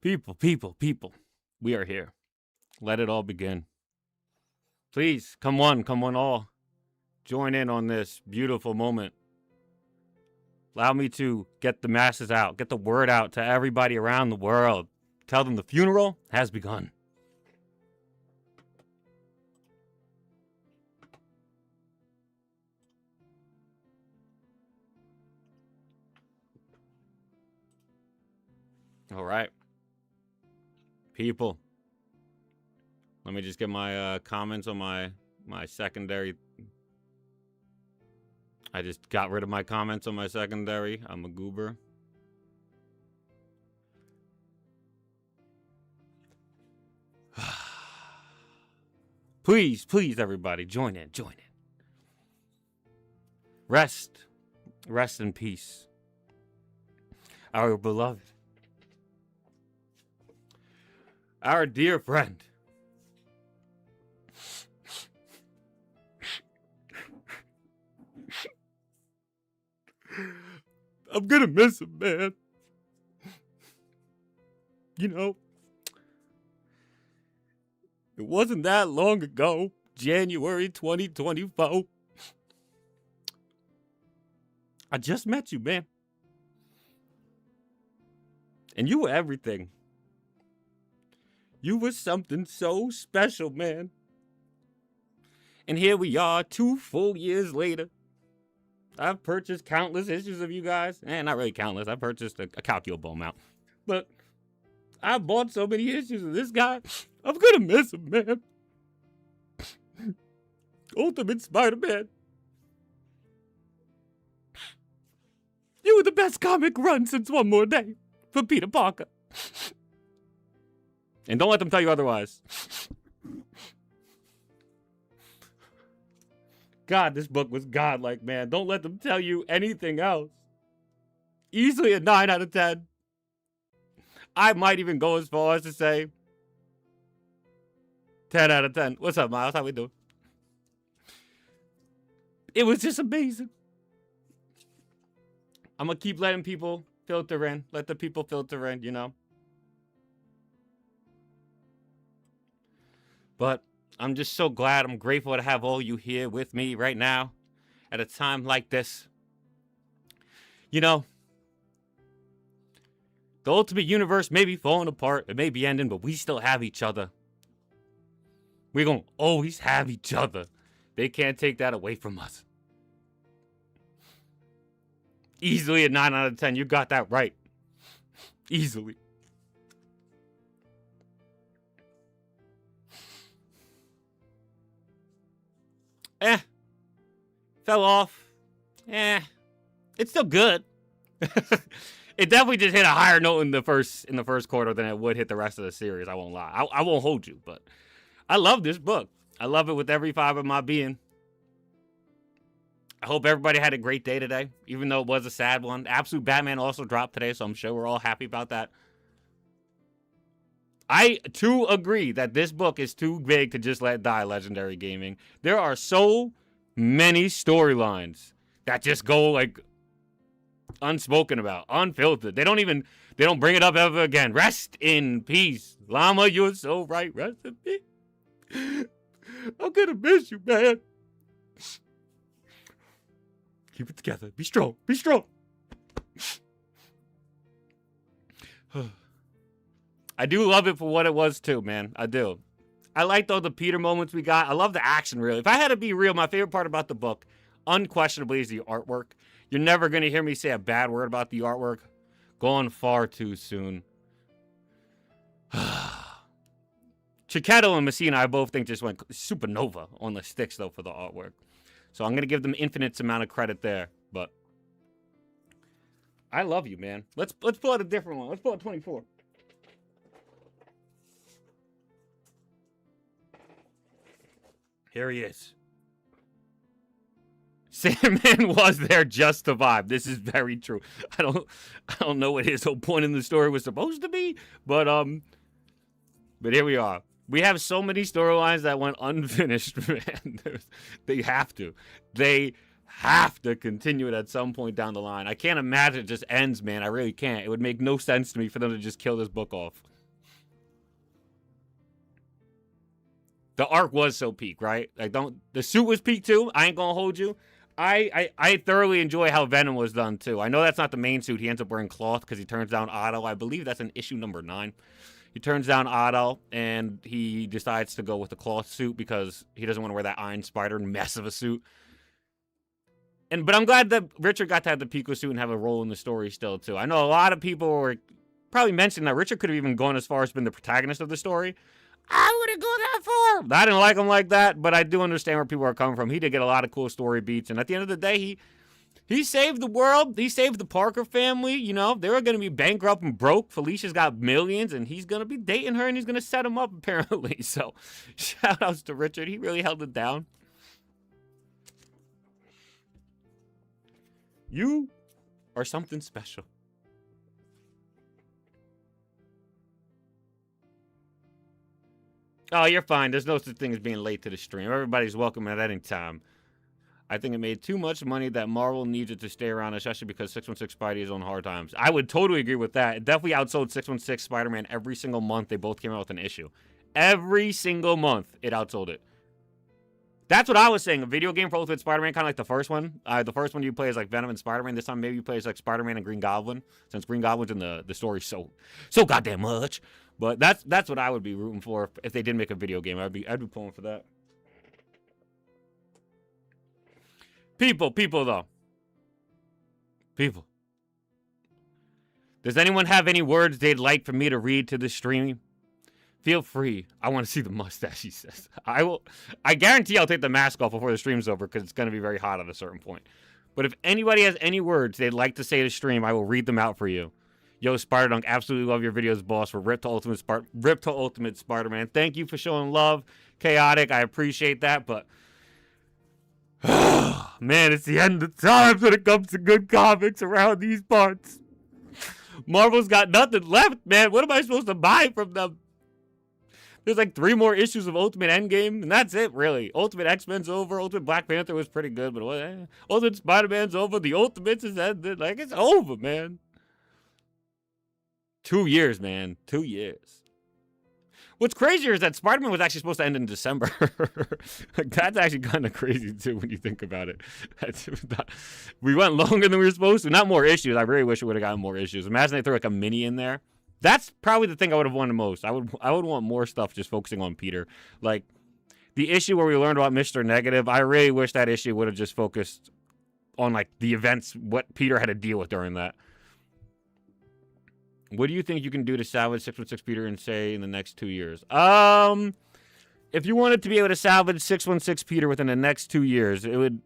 People, we are here. Let it all begin. Please, come one all. Join in on this beautiful moment. Allow me to get the masses out, get the word out to everybody around the world. Tell them the funeral has begun. All right. People. Let me just get my comments on my secondary. I just got rid of my comments on my secondary. I'm a goober. Please, everybody, join in. Rest in peace. Our beloved. Our dear friend. I'm gonna miss him, man. You know, it wasn't that long ago, January 2024. I just met you, man. And you were everything. You were something so special, man. And here we are, 2 full years later. I've purchased countless issues of you guys. Not really countless. I purchased a calculable amount. But I bought so many issues of this guy. I'm gonna miss him, man. Ultimat Spider-Man. You were the best comic run since One More Day for Peter Parker. And don't let them tell you otherwise. God, this book was godlike, man. Don't let them tell you anything else. Easily a 9 out of 10. I might even go as far as to say 10 out of 10. What's up, Miles? How we doing? It was just amazing. I'm going to keep letting people filter in. Let the people filter in, you know. But I'm just so glad. I'm grateful to have all you here with me right now at a time like this. You know, the Ultimate Universe may be falling apart. It may be ending, but we still have each other. We're going to always have each other. They can't take that away from us. Easily a 9 out of 10. You got that right. Easily. Fell off. It's still good. It definitely just hit a higher note in the first quarter than it would hit the rest of the series. I won't lie. I won't hold you, but I love this book. I love it with every fiber of my being. I hope everybody had a great day today, even though it was a sad one. Absolute Batman also dropped today, so I'm sure we're all happy about that. I, too, agree that this book is too big to just let die, Legendary Gaming. There are so many storylines that just go, like, unspoken about, unfiltered. They don't bring it up ever again. Rest in peace. Llama, you're so right. Rest in peace. I'm gonna miss you, man. Keep it together. Be strong. Be strong. I do love it for what it was, too, man. I do. I liked all the Peter moments we got. I love the action, really. If I had to be real, my favorite part about the book, unquestionably, is the artwork. You're never going to hear me say a bad word about the artwork. Gone far too soon. Chiquetto and Messina, I both think just went supernova on the sticks, though, for the artwork. So I'm going to give them infinite amount of credit there. But I love you, man. Let's pull out a different one. Let's pull out 24. Here he is. Sandman was there just to vibe. This is very true. I don't know what his whole point in the story was supposed to be, but here we are. We have so many storylines that went unfinished, man. They have to. They have to continue it at some point down the line. I can't imagine it just ends, man. I really can't. It would make no sense to me for them to just kill this book off. The arc was so peak, right? Like, the suit was peak too. I ain't gonna hold you. I thoroughly enjoy how Venom was done too. I know that's not the main suit. He ends up wearing cloth because he turns down Otto. I believe that's in issue number 9. He turns down Otto and he decides to go with the cloth suit because he doesn't want to wear that Iron Spider mess of a suit. But I'm glad that Richard got to have the Pico suit and have a role in the story still too. I know a lot of people were probably mentioning that Richard could have even gone as far as been the protagonist of the story. I wouldn't go that far. I didn't like him like that, but I do understand where people are coming from. He did get a lot of cool story beats, and at the end of the day, he saved the world. He saved the Parker family. You know, they were going to be bankrupt and broke. Felicia's got millions, and he's going to be dating her, and he's going to set him up, apparently. So, shout outs to Richard. He really held it down. You are something special. Oh, you're fine. There's no such thing as being late to the stream. Everybody's welcome at any time. I think it made too much money that Marvel needs it to stay around, especially because 616 Spidey is on hard times. I would totally agree with that. It definitely outsold 616 Spider-Man every single month. They both came out with an issue. Every single month, it outsold it. That's what I was saying. A video game for Ultimate Spider-Man, kind of like the first one. The first one you play is like Venom and Spider-Man. This time maybe you play as like Spider-Man and Green Goblin, since Green Goblin's in the story so goddamn much. But that's what I would be rooting for if they did make a video game. I'd be pulling for that. People though. People. Does anyone have any words they'd like for me to read to the stream? Feel free. I want to see the mustache, he says. I guarantee I'll take the mask off before the stream's over because it's going to be very hot at a certain point. But if anybody has any words they'd like to say to stream, I will read them out for you. Yo, Spider-Dunk, absolutely love your videos, boss. For Rip to Ultimate Spider-Man. Thank you for showing love. Chaotic, I appreciate that, but man, it's the end of times when it comes to good comics around these parts. Marvel's got nothing left, man. What am I supposed to buy from them? There's like 3 more issues of Ultimate Endgame, and that's it, really. Ultimate X-Men's over. Ultimate Black Panther was pretty good, but Ultimate Spider-Man's over. The Ultimates is ended. Like, it's over, man. 2 years, man. 2 years. What's crazier is that Spider-Man was actually supposed to end in December. Like, that's actually kind of crazy, too, when you think about it. We went longer than we were supposed to. Not more issues. I really wish we would have gotten more issues. Imagine they threw like a mini in there. That's probably the thing I would have wanted most. I would want more stuff just focusing on Peter. Like, the issue where we learned about Mr. Negative, I really wish that issue would have just focused on, like, the events, what Peter had to deal with during that. What do you think you can do to salvage 616 Peter and say in the next 2 years? If you wanted to be able to salvage 616 Peter within the next 2 years, it'd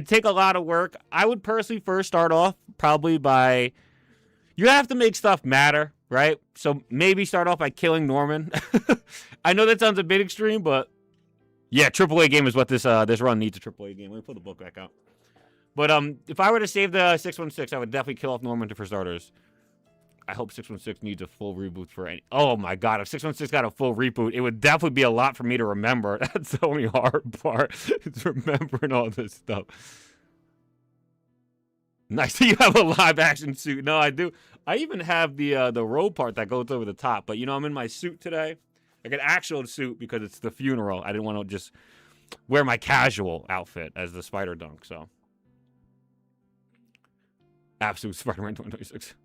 take a lot of work. I would personally first start off probably by, you have to make stuff matter, right? So maybe start off by killing Norman. I know that sounds a bit extreme, but yeah, AAA game is what this run needs, a AAA game. Let me pull the book back out. But if I were to save the 616, I would definitely kill off Norman for starters. I hope 616 needs a full reboot for any. Oh my god, if 616 got a full reboot, it would definitely be a lot for me to remember. That's the only hard part, is remembering all this stuff. Nice that you have a live action suit. No, I do. I even have the robe part that goes over the top. But you know, I'm in my suit today, like an actual suit because it's the funeral. I didn't want to just wear my casual outfit as the Spider-Dunk. So, absolute Spider-Man 2026.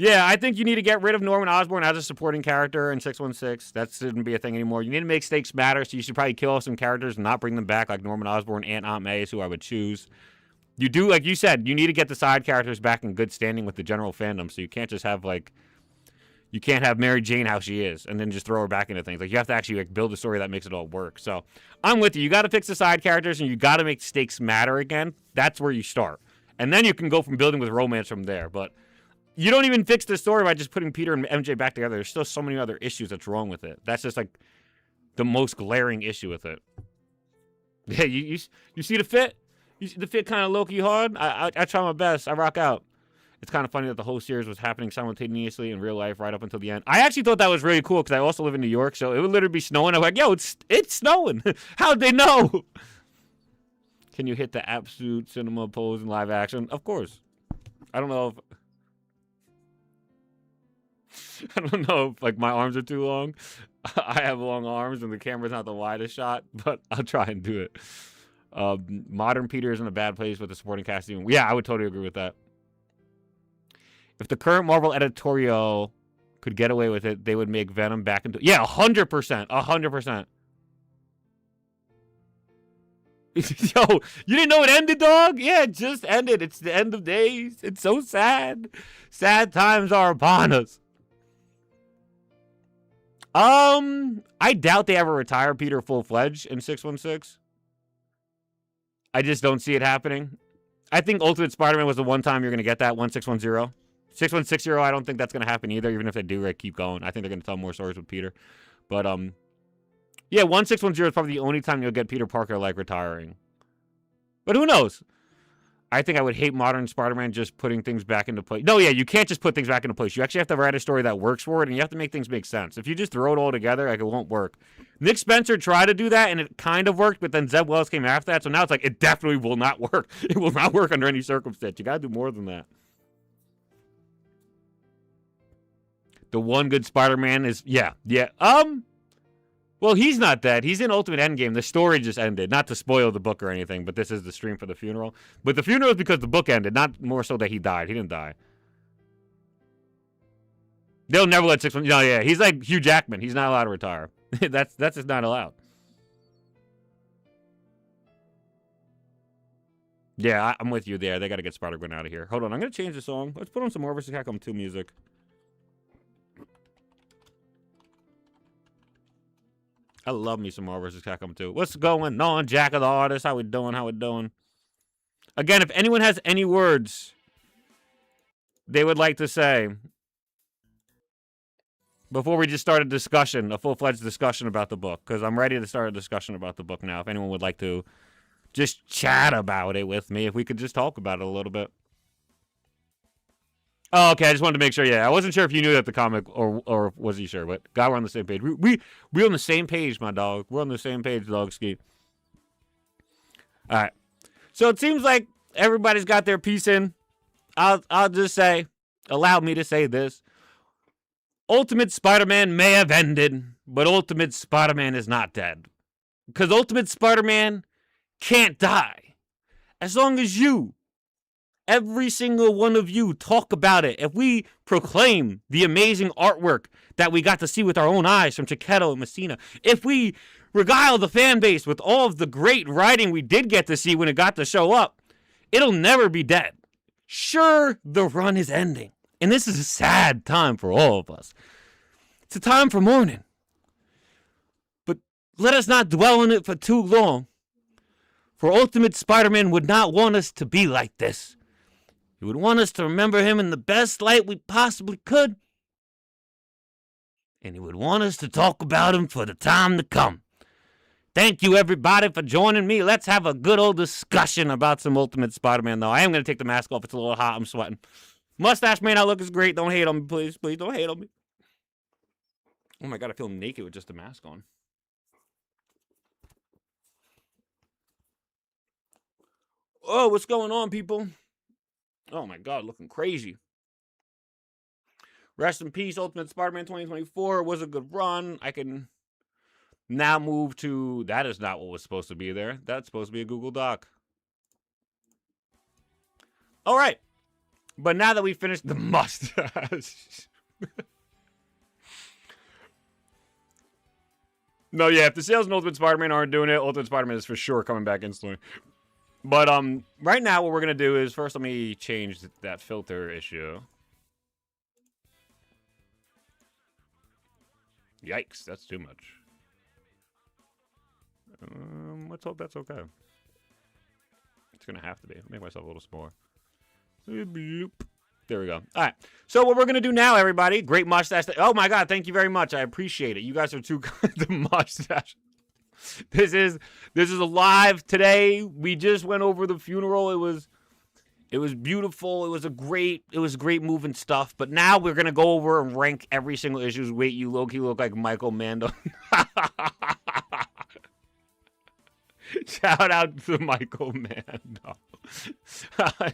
Yeah, I think you need to get rid of Norman Osborn as a supporting character in 616. That shouldn't be a thing anymore. You need to make stakes matter, so you should probably kill off some characters and not bring them back, like Norman Osborn and Aunt May is who I would choose. You do, like you said, you need to get the side characters back in good standing with the general fandom, so you can't just have, like, you can't have Mary Jane how she is and then just throw her back into things. Like, you have to actually, like, build a story that makes it all work. So, I'm with you. You got to fix the side characters, and you got to make stakes matter again. That's where you start. And then you can go from building with romance from there, but you don't even fix the story by just putting Peter and MJ back together. There's still so many other issues that's wrong with it. That's just, like, the most glaring issue with it. Yeah, you see the fit? You see the fit kind of low-key hard? I try my best. I rock out. It's kind of funny that the whole series was happening simultaneously in real life right up until the end. I actually thought that was really cool because I also live in New York, so it would literally be snowing. I'm like, yo, it's snowing. How'd they know? Can you hit the absolute cinema pose in live action? Of course. I don't know if like, my arms are too long. I have long arms and the camera's not the widest shot, but I'll try and do it. Modern Peter is in a bad place with the supporting cast. Even. Yeah, I would totally agree with that. If the current Marvel editorial could get away with it, they would make Venom back into... Yeah, 100%. 100%. Yo, you didn't know it ended, dog? Yeah, it just ended. It's the end of days. It's so sad. Sad times are upon us. I doubt they ever retire Peter full-fledged in 616. I just don't see it happening. I think Ultimate Spider-Man was the one time you're going to get that, 1610. 6160, I don't think that's going to happen either, even if they do keep going. I think they're going to tell more stories with Peter. But, yeah, 1610 is probably the only time you'll get Peter Parker, like, retiring. But who knows? I think I would hate modern Spider-Man just putting things back into place. No, yeah, you can't just put things back into place. You actually have to write a story that works for it, and you have to make things make sense. If you just throw it all together, like, it won't work. Nick Spencer tried to do that, and it kind of worked, but then Zeb Wells came after that, so now it's like, it definitely will not work. It will not work under any circumstance. You gotta do more than that. The one good Spider-Man is, yeah. Well, he's not dead. He's in Ultimate Endgame. The story just ended. Not to spoil the book or anything, but this is the stream for the funeral. But the funeral is because the book ended, not more so that he died. He didn't die. They'll never let 616... No, yeah, he's like Hugh Jackman. He's not allowed to retire. That's just not allowed. Yeah, I'm with you there. They got to get Spider-Gwen out of here. Hold on, I'm going to change the song. Let's put on some Marvel vs. Capcom 2 music. I love me some Marvel vs. Capcom 2. What's going on, Jack of the Artist? How we doing? How we doing? Again, if anyone has any words they would like to say before we just start a discussion, a full-fledged discussion about the book, because I'm ready to start a discussion about the book now. If anyone would like to just chat about it with me, if we could just talk about it a little bit. Oh, okay, I just wanted to make sure. Yeah, I wasn't sure if you knew that the comic, or was he sure, but God, we're on the same page. We're on the same page, my dog. We're on the same page, dog ski. All right. So it seems like everybody's got their piece in. I'll just say, allow me to say this. Ultimate Spider-Man may have ended, but Ultimate Spider-Man is not dead. Because Ultimate Spider-Man can't die. As long as you, every single one of you, talk about it. If we proclaim the amazing artwork that we got to see with our own eyes from Chiquetto and Messina, if we regale the fan base with all of the great writing we did get to see when it got to show up, it'll never be dead. Sure, the run is ending. And this is a sad time for all of us. It's a time for mourning. But let us not dwell on it for too long. For Ultimate Spider-Man would not want us to be like this. He would want us to remember him in the best light we possibly could. And he would want us to talk about him for the time to come. Thank you, everybody, for joining me. Let's have a good old discussion about some Ultimate Spider-Man, though. I am going to take the mask off. It's a little hot. I'm sweating. Mustache may not look as great. Don't hate on me, please. Please don't hate on me. Oh, my God. I feel naked with just a mask on. Oh, what's going on, people? Oh, my God. Looking crazy. Rest in peace, Ultimate Spider-Man 2024. Was a good run. I can now move to... That is not what was supposed to be there. That's supposed to be a Google Doc. All right. But now that we finished the mustache... No, yeah, if the sales in Ultimate Spider-Man aren't doing it, Ultimate Spider-Man is for sure coming back instantly. But right now what we're going to do is, first let me change that filter issue. Yikes, that's too much. Let's hope that's okay. It's going to have to be. Make myself a little smaller. There we go. All right. So what we're going to do now, everybody, great mustache. Oh, my God. Thank you very much. I appreciate it. You guys are too good. The mustache. This is a live today. We just went over the funeral. It was beautiful. It was great moving stuff. But now we're going to go over and rank every single issue. Wait, you low-key look like Michael Mando. Shout out to Michael Mando.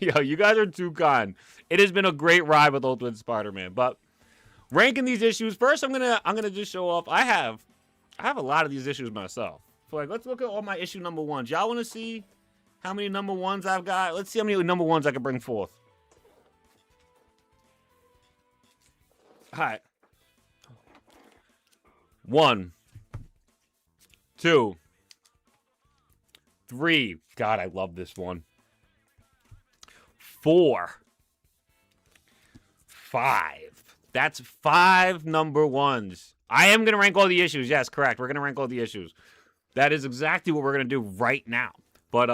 Yo, you guys are too kind. It has been a great ride with Ultimate Spider-Man, but ranking these issues. First, I'm gonna just show off. I have a lot of these issues myself. So like, let's look at all my issue number ones. Y'all want to see how many number ones I've got? Let's see how many number ones I can bring forth. All right. 1, 2, 3. God, I love this one. 4, 5. That's 5 number ones. I am going to rank all the issues. Yes, correct. We're going to rank all the issues. That is exactly what we're going to do right now. But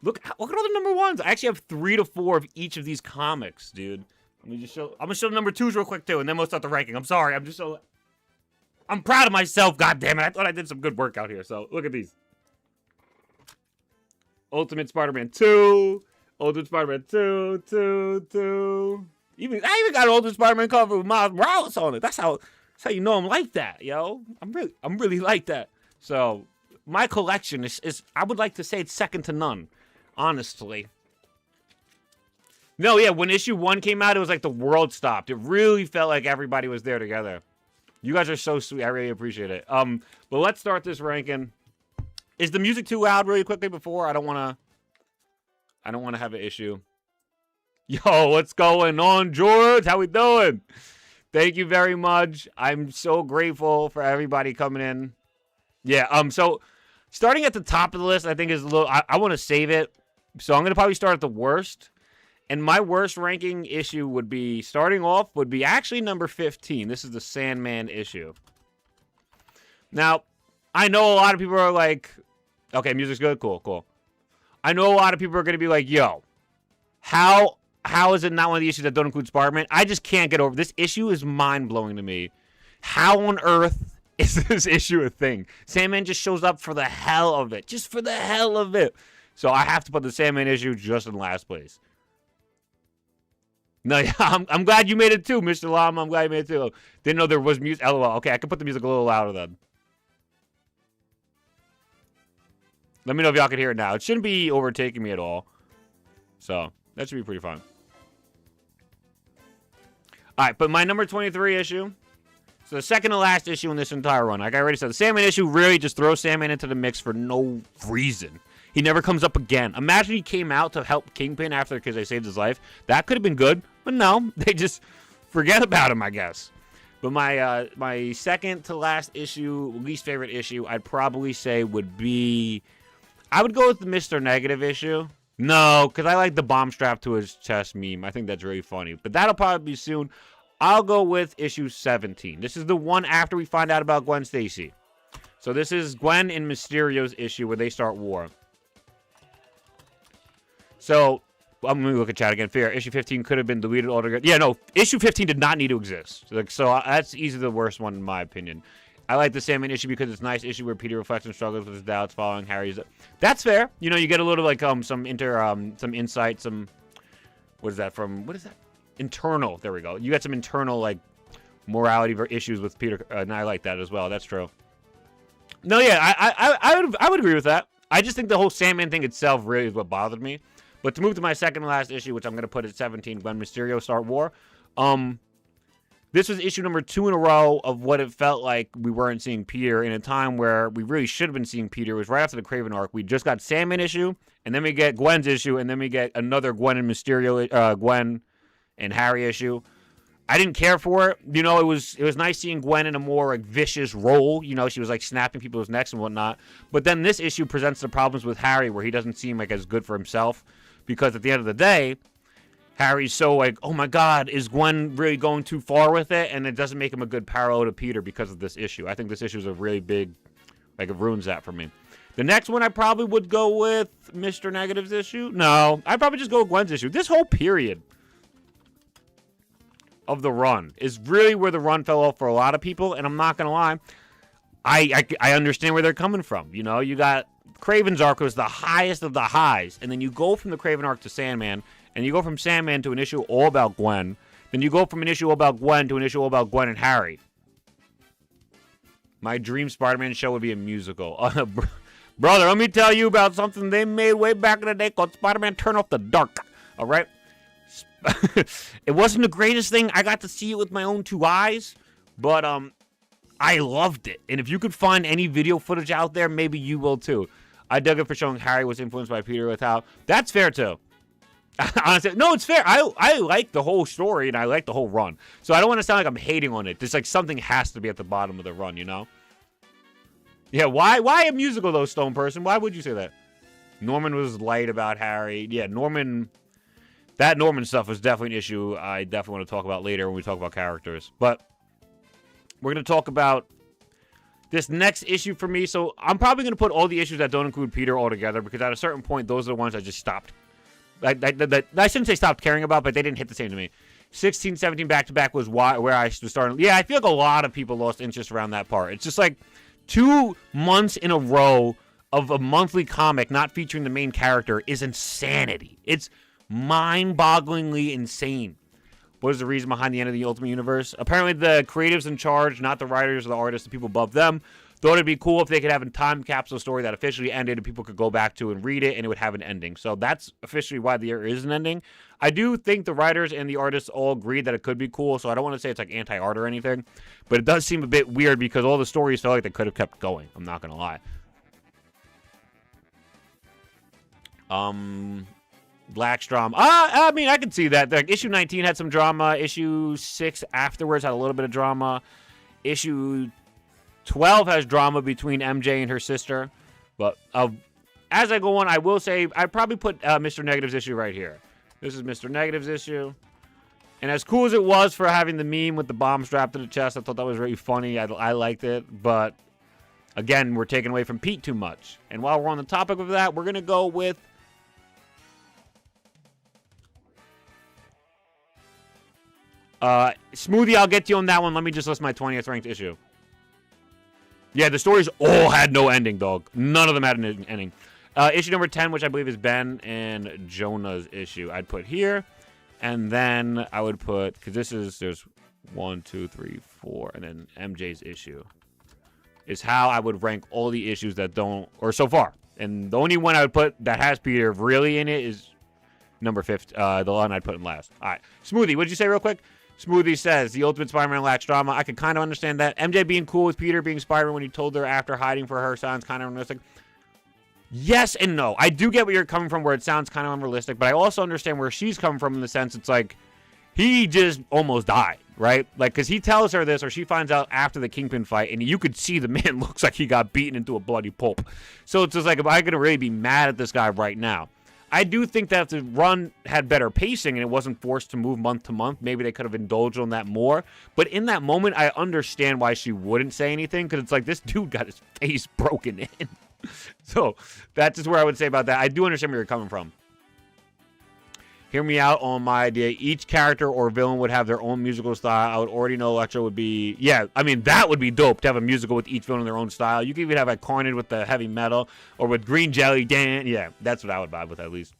look at all the number ones. I actually have 3 to 4 of each of these comics, dude. Let me just show. I'm going to show the number 2s real quick, too, and then we'll start the ranking. I'm sorry. I'm proud of myself, goddammit. I thought I did some good work out here. So, look at these. Ultimat Spider-Man 2. Ultimat Spider-Man 2. I even got an Ultimat Spider-Man cover with Miles Morales on it. That's how you know I'm like that, yo. I'm really like that. So, my collection is I would like to say it's second to none, honestly. No, yeah, when issue 1 came out, it was like the world stopped. It really felt like everybody was there together. You guys are so sweet. I really appreciate it. But let's start this ranking. Is the music too loud really quickly before? I don't want to have an issue. Yo, what's going on, George? How we doing? Thank you very much. I'm so grateful for everybody coming in. Yeah, so starting at the top of the list, I think is a little... I want to save it. So I'm going to probably start at the worst. And my worst ranking issue would be, starting off, would be actually number 15. This is the Sandman issue. Now, I know a lot of people are like, okay, music's good, cool. I know a lot of people are going to be like, yo, how is it not one of the issues that don't include Spider-Man? I just can't get over this issue is mind-blowing to me. How on earth is this issue a thing? Sandman just shows up for the hell of it. Just for the hell of it. So I have to put the Sandman issue just in last place. No, yeah, I'm glad you made it too, Mr. Llama. I'm glad you made it too. Didn't know there was music. LOL. Okay, I can put the music a little louder then. Let me know if y'all can hear it now. It shouldn't be overtaking me at all. So, that should be pretty fun. Alright, but my number 23 issue. So, the second to last issue in this entire run. Like I already said, the Sandman issue really just throws Sandman into the mix for no reason. He never comes up again. Imagine he came out to help Kingpin after because they saved his life. That could have been good, but no. They just forget about him, I guess. But my second to last issue, least favorite issue, I'd probably say would be... I would go with the Mr. Negative issue. No, because I like the bomb strapped to his chest meme. I think that's really funny. But that'll probably be soon. I'll go with issue 17. This is the one after we find out about Gwen Stacy. So this is Gwen and Mysterio's issue where they start war. So, I'm going to look at chat again. Fair. Issue 15 could have been deleted altogether. Yeah, no. Issue 15 did not need to exist. So that's easily the worst one in my opinion. I like the Sandman issue because it's a nice issue where Peter reflects and struggles with his doubts following Harry's... That's fair. You know, you get a little, like, some insight, some... What is that from? What is that? Internal. There we go. You got some internal, like, morality issues with Peter. And I like that as well. That's true. No, yeah, I would agree with that. I just think the whole Sandman thing itself really is what bothered me. But to move to my second to last issue, which I'm going to put at 17, Gwen Mysterio Start War. This was issue number 2 in a row of what it felt like we weren't seeing Peter in a time where we really should have been seeing Peter. It was right after the Kraven arc. We just got Sandman issue, and then we get Gwen's issue, and then we get another Gwen and Mysterio, Gwen and Harry issue. I didn't care for it. You know, it was nice seeing Gwen in a more like vicious role. You know, she was like snapping people's necks and whatnot. But then this issue presents the problems with Harry where he doesn't seem like as good for himself. Because at the end of the day, Harry's so like, oh my God, is Gwen really going too far with it? And it doesn't make him a good parallel to Peter because of this issue. I think this issue is a really big, like it ruins that for me. The next one I probably would go with Mr. Negative's issue. No, I'd probably just go with Gwen's issue. This whole period of the run is really where the run fell off for a lot of people. And I'm not going to lie, I understand where they're coming from. You know, you got Kraven's arc was the highest of the highs. And then you go from the Kraven arc to Sandman. And you go from Sandman to an issue all about Gwen. Then you go from an issue all about Gwen to an issue all about Gwen and Harry. My dream Spider-Man show would be a musical. Brother, let me tell you about something they made way back in the day called Spider-Man Turn Off the Dark. All right? It wasn't the greatest thing. I got to see it with my own 2 eyes, but I loved it. And if you could find any video footage out there, maybe you will too. I dug it for showing Harry was influenced by Peter with how. That's fair too. Honestly, no, it's fair. I like the whole story and I like the whole run. So I don't want to sound like I'm hating on it. There's like something has to be at the bottom of the run, you know? Yeah, why a musical though, Stone Person? Why would you say that? Norman was light about Harry. Yeah, Norman. That Norman stuff was definitely an issue I definitely want to talk about later when we talk about characters. But we're going to talk about this next issue for me. So I'm probably going to put all the issues that don't include Peter all together because at a certain point, those are the ones I just stopped. I shouldn't say stopped caring about, but they didn't hit the same to me. 16, 17 back-to-back was where I was starting. Yeah, I feel like a lot of people lost interest around that part. It's just like 2 months in a row of a monthly comic not featuring the main character is insanity. It's mind-bogglingly insane. What is the reason behind the end of the Ultimate Universe? Apparently the creatives in charge, not the writers or the artists, the people above them, thought it'd be cool if they could have a time capsule story that officially ended and people could go back to and read it and it would have an ending. So that's officially why there is an ending. I do think the writers and the artists all agreed that it could be cool, so I don't want to say it's like anti-art or anything, but it does seem a bit weird because all the stories felt like they could have kept going. I'm not going to lie. Black's drama. I mean, I can see that. Like, issue 19 had some drama. Issue 6 afterwards had a little bit of drama. Issue 12 has drama between MJ and her sister. But as I go on, I will say I'd probably put Mr. Negative's issue right here. This is Mr. Negative's issue. And as cool as it was for having the meme with the bomb strapped to the chest, I thought that was really funny. I liked it. But, again, we're taking away from Pete too much. And while we're on the topic of that, we're going to go with Smoothie, I'll get to you on that one. Let me just list my 20th ranked issue. Yeah, the stories all had no ending, dog. None of them had an ending. Issue number 10, which I believe is Ben and Jonah's issue, I'd put here. And then I would put, because there's 1, 2, 3, 4, and then MJ's issue is how I would rank all the issues that don't, or so far. And the only one I would put that has Peter really in it is number 50, the one I'd put in last. All right. Smoothie, what'd you say real quick? Smoothie says, the Ultimate Spider-Man lacks drama. I could kind of understand that. MJ being cool with Peter being Spider-Man when he told her after hiding for her sounds kind of unrealistic. Yes and no. I do get where you're coming from where it sounds kind of unrealistic, but I also understand where she's coming from in the sense it's like, he just almost died, right? Like, because he tells her this or she finds out after the Kingpin fight, and you could see the man looks like he got beaten into a bloody pulp. So it's just like, am I going to really be mad at this guy right now? I do think that if the run had better pacing and it wasn't forced to move month to month, maybe they could have indulged on that more. But in that moment, I understand why she wouldn't say anything, because it's like, this dude got his face broken in. So that's just where I would say about that. I do understand where you're coming from. Hear me out on my idea. Each character or villain would have their own musical style. I would already know Electro would be... Yeah, I mean, that would be dope to have a musical with each villain in their own style. You could even have like Carnage with the heavy metal or with Green Jelly Dan. Yeah, that's what I would vibe with at least.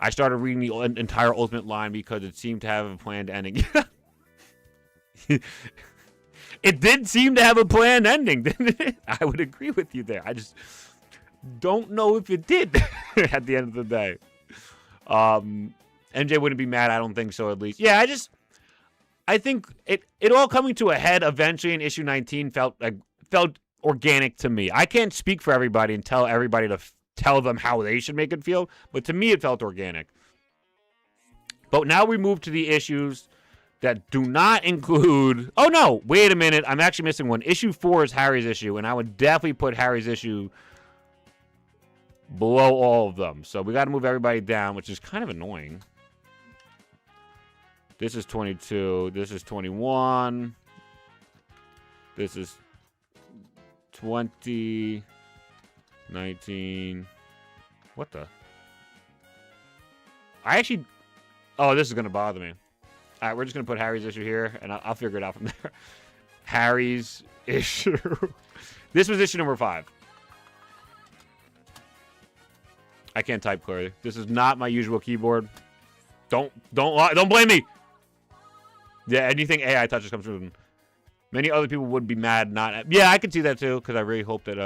I started reading the entire Ultimate line because it seemed to have a planned ending. It did seem to have a planned ending, didn't it? I would agree with you there. I just don't know if it did at the end of the day. MJ wouldn't be mad. I don't think so, at least. Yeah, I think it all coming to a head eventually in issue 19 felt organic to me. I can't speak for everybody and tell everybody to tell them how they should make it feel, but to me it felt organic. But now we move to the issues that do not include... Oh, no, wait a minute. I'm actually missing one. Issue 4 is Harry's issue, and I would definitely put Harry's issue below all of them. So we got to move everybody down, which is kind of annoying. This is 22. This is 21. This is 20. 19. What the? I actually... Oh, this is going to bother me. All right, we're just going to put Harry's issue here, and I'll figure it out from there. Harry's issue. This was issue number 5. I can't type clearly. This is not my usual keyboard. Don't blame me. Yeah, anything AI touches comes through. Many other people would be mad not... Yeah, I could see that too, because I really hope that...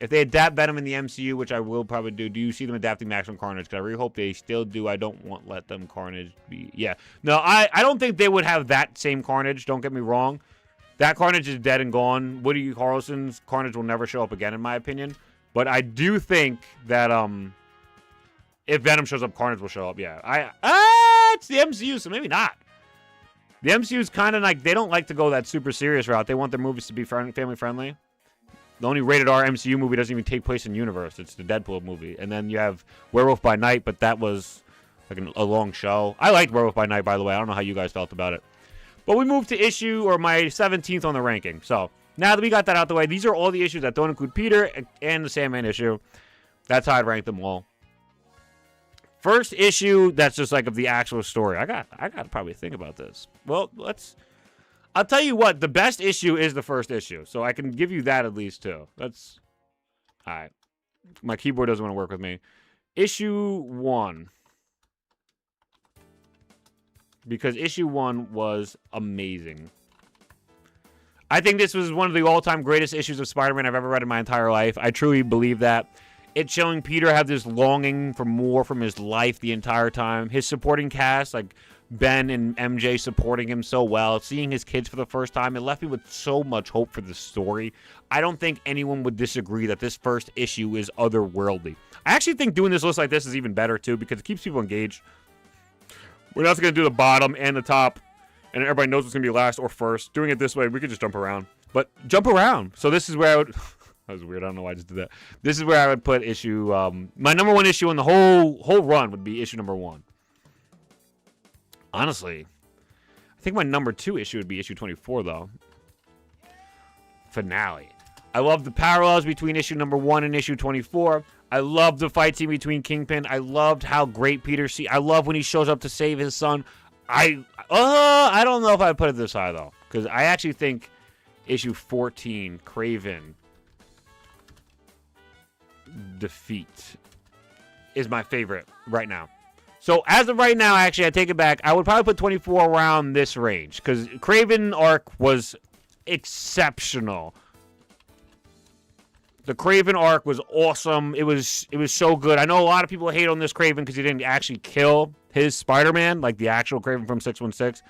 If they adapt Venom in the MCU, which I will probably do you see them adapting Maximum Carnage? Because I really hope they still do. I don't want let them Carnage be. Yeah. No, I don't think they would have that same Carnage. Don't get me wrong. That Carnage is dead and gone. Woody Harrelson's Carnage will never show up again, in my opinion. But I do think that if Venom shows up, Carnage will show up. Yeah. It's the MCU, so maybe not. The MCU is kind of like, they don't like to go that super serious route. They want their movies to be family friendly. The only rated R MCU movie doesn't even take place in universe. It's the Deadpool movie. And then you have Werewolf by Night, but that was like a long show. I liked Werewolf by Night, by the way. I don't know how you guys felt about it. But we moved to my 17th on the ranking. So now that we got that out the way, these are all the issues that don't include Peter and the Sandman issue. That's how I'd rank them all. First issue, that's just like of the actual story. I got to probably think about this. Well, I'll tell you what, the best issue is the first issue. So I can give you that at least too. That's all right. My keyboard doesn't want to work with me. Issue 1. Because issue 1 was amazing. I think this was one of the all-time greatest issues of Spider-Man I've ever read in my entire life. I truly believe that. It's showing Peter have this longing for more from his life the entire time. His supporting cast, like Ben and MJ supporting him so well. Seeing his kids for the first time, it left me with so much hope for the story. I don't think anyone would disagree that this first issue is otherworldly. I actually think doing this list like this is even better, too, because it keeps people engaged. We're not going to do the bottom and the top, and everybody knows what's going to be last or first. Doing it this way, we could just jump around. But jump around. So this is where I would... That was weird. I don't know why I just did that. This is where I would put issue... my number 1 issue in the whole run would be issue number 1. Honestly, I think my number 2 issue would be issue 24, though. Finale. I love the parallels between issue number 1 and issue 24. I love the fight scene between Kingpin. I loved how great Peter... I love when he shows up to save his son. I don't know if I would put it this high, though. Because I actually think issue 14, Kraven... defeat is my favorite right now. So as of right now, actually, I take it back. I would probably put 24 around this range because Kraven arc was exceptional. The Kraven arc was awesome. It was so good. I know a lot of people hate on this Kraven because he didn't actually kill his Spider-Man, like the actual Kraven from 616.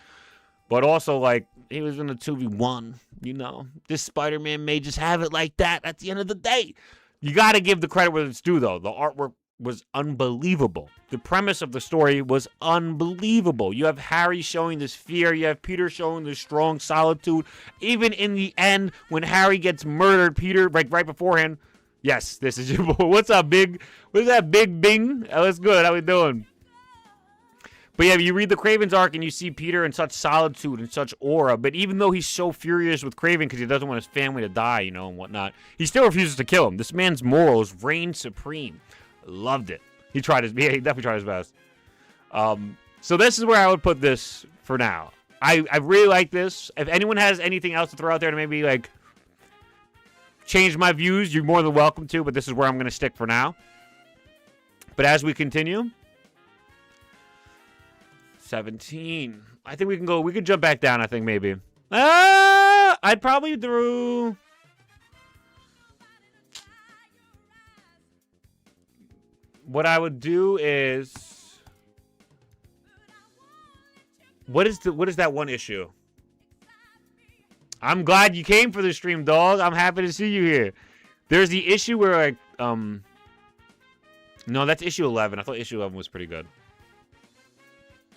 But also, like, he was in a 2v1. You know, this Spider-Man may just have it like that at the end of the day. You got to give the credit where it's due, though. The artwork was unbelievable. The premise of the story was unbelievable. You have Harry showing this fear. You have Peter showing this strong solitude. Even in the end, when Harry gets murdered, Peter, like right beforehand, yes, this is your boy. What's up, Big? What's that, Big Bing? Oh, that's good. How we doing? But yeah, you read the Kraven's arc and you see Peter in such solitude and such aura. But even though he's so furious with Kraven because he doesn't want his family to die, you know, and whatnot, he still refuses to kill him. This man's morals reign supreme. Loved it. He definitely tried his best. So this is where I would put this for now. I really like this. If anyone has anything else to throw out there to maybe like change my views, you're more than welcome to. But this is where I'm going to stick for now. But as we continue. 17. I think we can go. We could jump back down, I think, maybe. I'd probably do... What I would do is... What is that one issue? I'm glad you came for the stream, dog. I'm happy to see you here. There's the issue where, like, No, that's issue 11. I thought issue 11 was pretty good.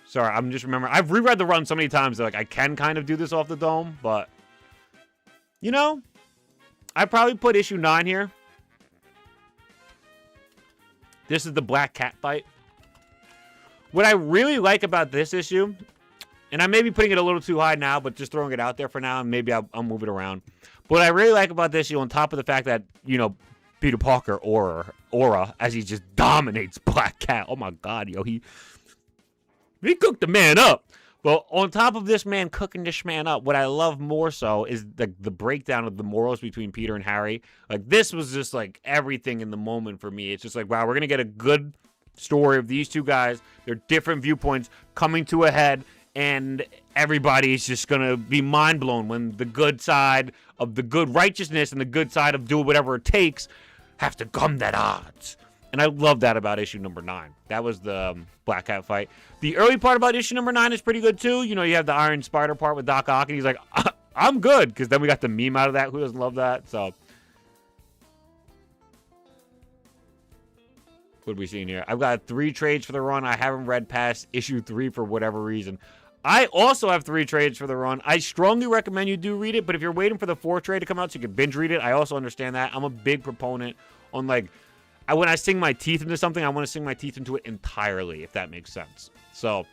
Sorry, I'm just remembering. I've reread the run so many times that like I can kind of do this off the dome, but you know, I'd probably put issue 9 here. This is the Black Cat fight. What I really like about this issue, and I may be putting it a little too high now, but just throwing it out there for now, and maybe I'll move it around. But what I really like about this issue, on top of the fact that, you know, Peter Parker aura as he just dominates Black Cat. Oh my God, yo, he cooked the man up. Well, on top of this man cooking this man up, what I love more so is the breakdown of the morals between Peter and Harry. Like, this was just, like, everything in the moment for me. It's just like, wow, we're going to get a good story of these two guys, their different viewpoints coming to a head, and everybody's just going to be mind blown when the good side of the good righteousness and the good side of doing whatever it takes have to combat odds. And I love that about issue number 9. That was the Black Cat fight. The early part about issue number 9 is pretty good, too. You know, you have the Iron Spider part with Doc Ock, and he's like, I'm good, because then we got the meme out of that. Who doesn't love that? So, what are we seeing here? I've got 3 trades for the run. I haven't read past issue 3 for whatever reason. I also have 3 trades for the run. I strongly recommend you do read it, but if you're waiting for the 4th trade to come out so you can binge read it, I also understand that. I'm a big proponent on, like, when I sink my teeth into something, I want to sink my teeth into it entirely, if that makes sense. So,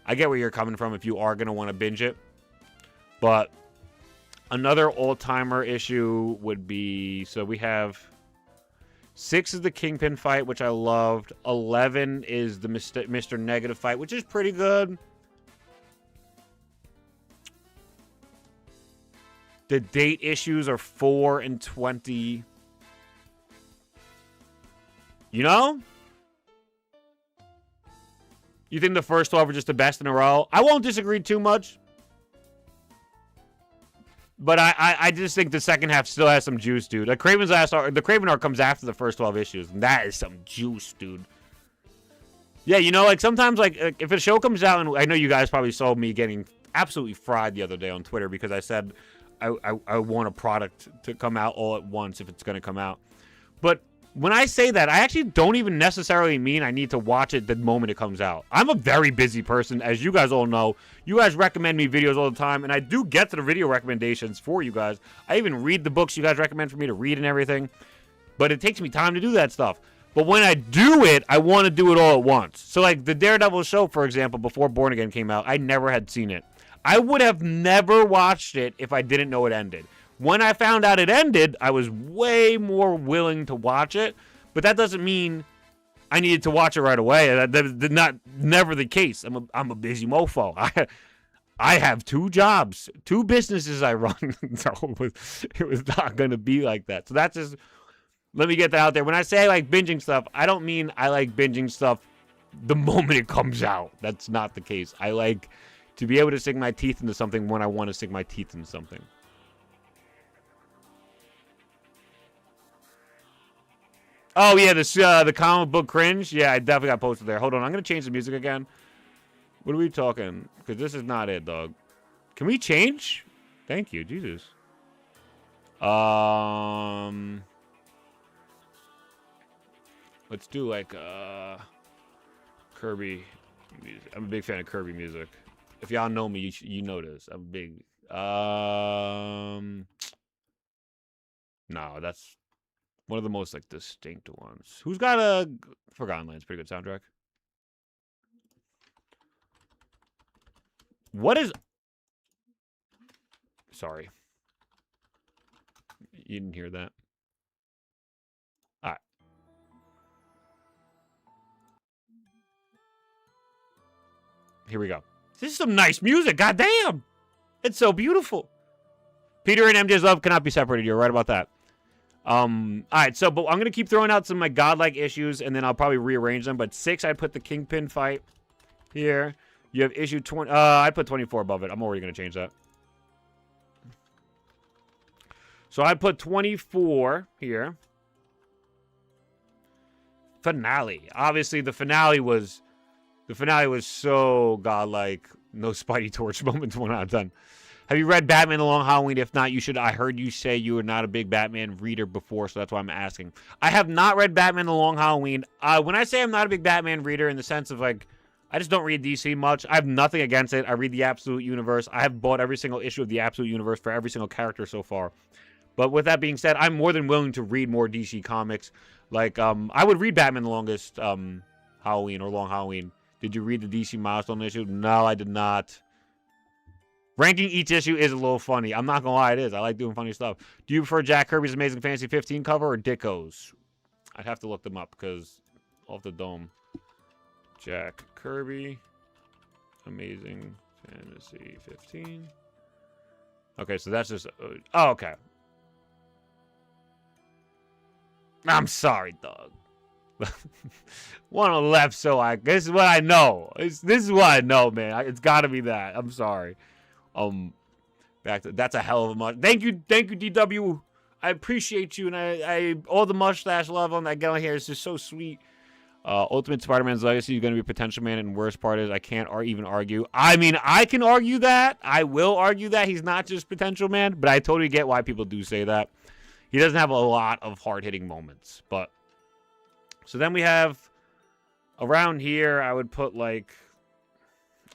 I get where you're coming from if you are going to want to binge it. But another all-timer issue would be, so we have 6 is the Kingpin fight, which I loved. 11 is the Mr. Negative fight, which is pretty good. The date issues are 4 and 20. You know? You think the first 12 are just the best in a row? I won't disagree too much. But I just think the second half still has some juice, dude. The Kraven's last arc, the Kraven arc comes after the first 12 issues. And that is some juice, dude. Yeah, you know, like sometimes, like if a show comes out, and I know you guys probably saw me getting absolutely fried the other day on Twitter because I said I want a product to come out all at once if it's going to come out. But when I say that, I actually don't even necessarily mean I need to watch it the moment it comes out. I'm a very busy person, as you guys all know. You guys recommend me videos all the time, and I do get to the video recommendations for you guys. I even read the books you guys recommend for me to read and everything. But it takes me time to do that stuff. But when I do it, I want to do it all at once. So, like, the Daredevil show, for example, before Born Again came out, I never had seen it. I would have never watched it if I didn't know it ended. When I found out it ended, I was way more willing to watch it, but that doesn't mean I needed to watch it right away. That's never the case. I'm a busy mofo. I have 2 jobs, 2 businesses I run, so it was not going to be like that. So that's just, let me get that out there. When I say I like binging stuff, I don't mean I like binging stuff the moment it comes out. That's not the case. I like to be able to sink my teeth into something when I want to sink my teeth into something. Oh, yeah, the comic book cringe. Yeah, I definitely got posted there. Hold on, I'm going to change the music again. What are we talking? Because this is not it, dog. Can we change? Thank you, Jesus. Let's do, like, Kirby music. I'm a big fan of Kirby music. If y'all know me, you know this. I'm big. No, that's one of the most, like, distinct ones. Who's got a Forgotten Lands? Pretty good soundtrack. What is... Sorry. You didn't hear that. All right. Here we go. This is some nice music. Goddamn. It's so beautiful. Peter and MJ's love cannot be separated. You're right about that. All right, so but I'm gonna keep throwing out some of my godlike issues, and then I'll probably rearrange them. But 6, I put the Kingpin fight here. You have issue 20. I put 24 above it. I'm already gonna change that. So I put 24 here. Finale. Obviously, the finale was so godlike. No Spidey Torch moments. 1 out of 10. Have you read Batman The Long Halloween? If not, you should. I heard you say you were not a big Batman reader before, so that's why I'm asking. I have not read Batman The Long Halloween. When I say I'm not a big Batman reader in the sense of, like, I just don't read DC much. I have nothing against it. I read the Absolute Universe. I have bought every single issue of the Absolute Universe for every single character so far. But with that being said, I'm more than willing to read more DC comics. Like, I would read Batman The Longest Halloween or Long Halloween. Did you read the DC Milestone issue? No, I did not. Ranking each issue is a little funny. I'm not going to lie, it is. I like doing funny stuff. Do you prefer Jack Kirby's Amazing Fantasy 15 cover or Ditko's? I'd have to look them up because off the dome. Jack Kirby, Amazing Fantasy 15. Okay, so that's just... oh, okay. I'm sorry, dog. One on the left, so this is what I know. This is what I know, man. It's got to be that. I'm sorry. Back to that's a hell of a much. Thank you, DW. I appreciate you, and I all the mustache love on that guy here is just so sweet. Ultimate Spider-Man's legacy is going to be Potential Man, and worst part is I can't even argue. I mean, I can argue that. I will argue that he's not just Potential Man, but I totally get why people do say that. He doesn't have a lot of hard-hitting moments, but... So then we have... Around here, I would put, like...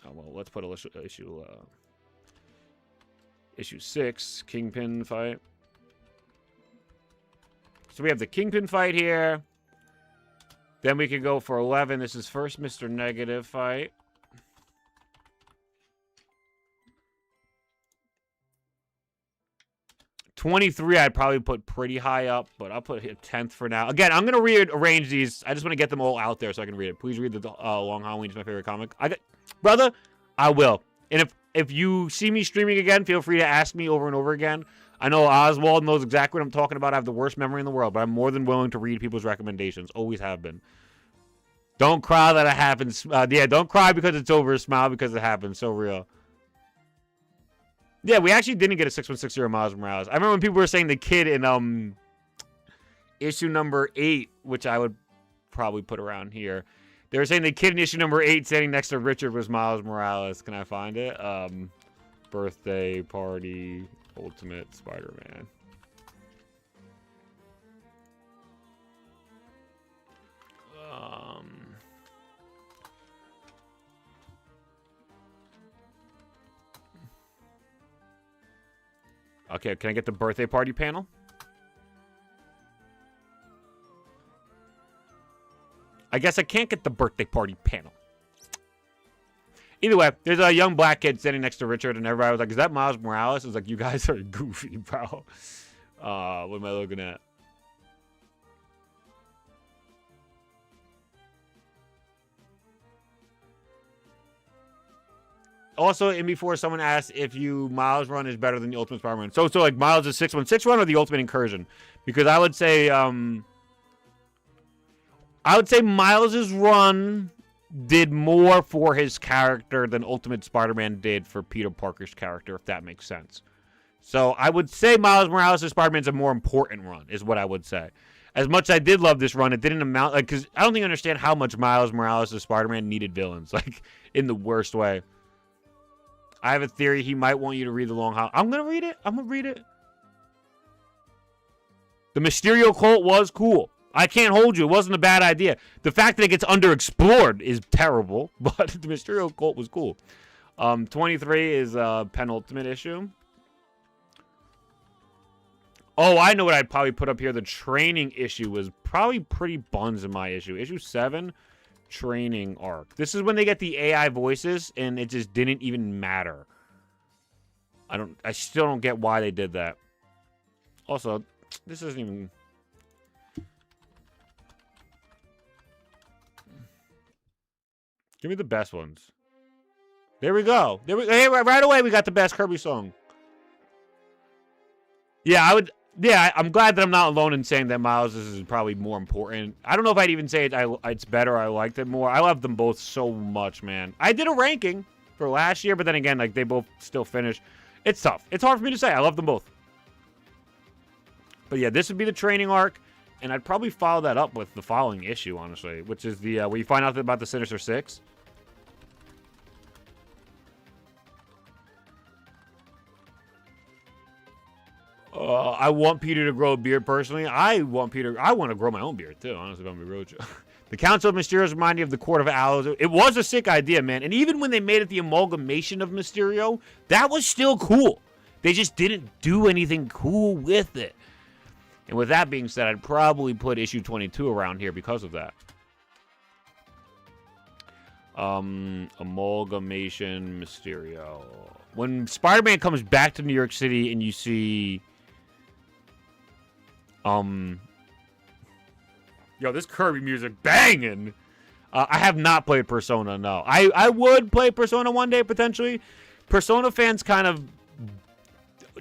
Oh, well, let's put issue 6, Kingpin fight. So we have the Kingpin fight here. Then we can go for 11. This is first Mr. Negative fight. $23, I'd probably put pretty high up, but I'll put a 10th for now. Again, I'm going to rearrange these. I just want to get them all out there so I can read it. Please read the Long Halloween. It's my favorite comic. Brother, I will. And if you see me streaming again, feel free to ask me over and over again. I know Oswald knows exactly what I'm talking about. I have the worst memory in the world, but I'm more than willing to read people's recommendations. Always have been. Don't cry that it happens. Yeah, don't cry because it's over. Smile because it happens. So real. Yeah, we actually didn't get a 6160 Miles Morales. I remember when people were saying the kid in issue number 8, which I would probably put around here. They were saying the kid in issue number 8 standing next to Richard was Miles Morales. Can I find it? Birthday party, Ultimate Spider-Man. Okay, can I get the birthday party panel? I guess I can't get the birthday party panel. Either way, there's a young black kid sitting next to Richard, and everybody was like, is that Miles Morales? I was like, you guys are goofy, bro. What am I looking at? Also, in before someone asked if Miles run is better than the Ultimate Spider-Man. So like Miles' 616 run or the Ultimate Incursion? Because I would say Miles' run did more for his character than Ultimate Spider-Man did for Peter Parker's character, if that makes sense. So I would say Miles Morales' Spider-Man's a more important run, is what I would say. As much as I did love this run, it didn't amount, like, because I don't think I understand how much Miles Morales' Spider-Man needed villains, like, in the worst way. I have a theory he might want you to read the Long Halloween. I'm going to read it. I'm going to read it. The Mysterio cult was cool. I can't hold you. It wasn't a bad idea. The fact that it gets underexplored is terrible, but the Mysterio cult was cool. 23 is penultimate issue. Oh, I know what I'd probably put up here. The training issue was probably pretty buns in my issue. Issue 7, training arc. This is when they get the AI voices, and it just didn't even matter. I still don't get why they did that. Also, this isn't even... Give me the best ones. There we go. Hey, right away we got the best Kirby song. Yeah, I'm glad that I'm not alone in saying that Miles is probably more important. I don't know if I'd even say it's better. I liked it more. I love them both so much, man. I did a ranking for last year, but then again, like, they both still finished. It's tough. It's hard for me to say. I love them both. But yeah, this would be the training arc, and I'd probably follow that up with the following issue, honestly, which is the where you find out about the Sinister Six. I want Peter to grow a beard personally. I want to grow my own beard too, honestly, if I'm gonna be real with you. The Council of Mysterios remind you of the Court of Owls. It was a sick idea, man. And even when they made it the amalgamation of Mysterio, that was still cool. They just didn't do anything cool with it. And with that being said, I'd probably put issue 22 around here because of that. Amalgamation Mysterio. When Spider-Man comes back to New York City and you see... Yo, this Kirby music banging. I have not played Persona, no. I would play Persona one day, potentially. Persona fans kind of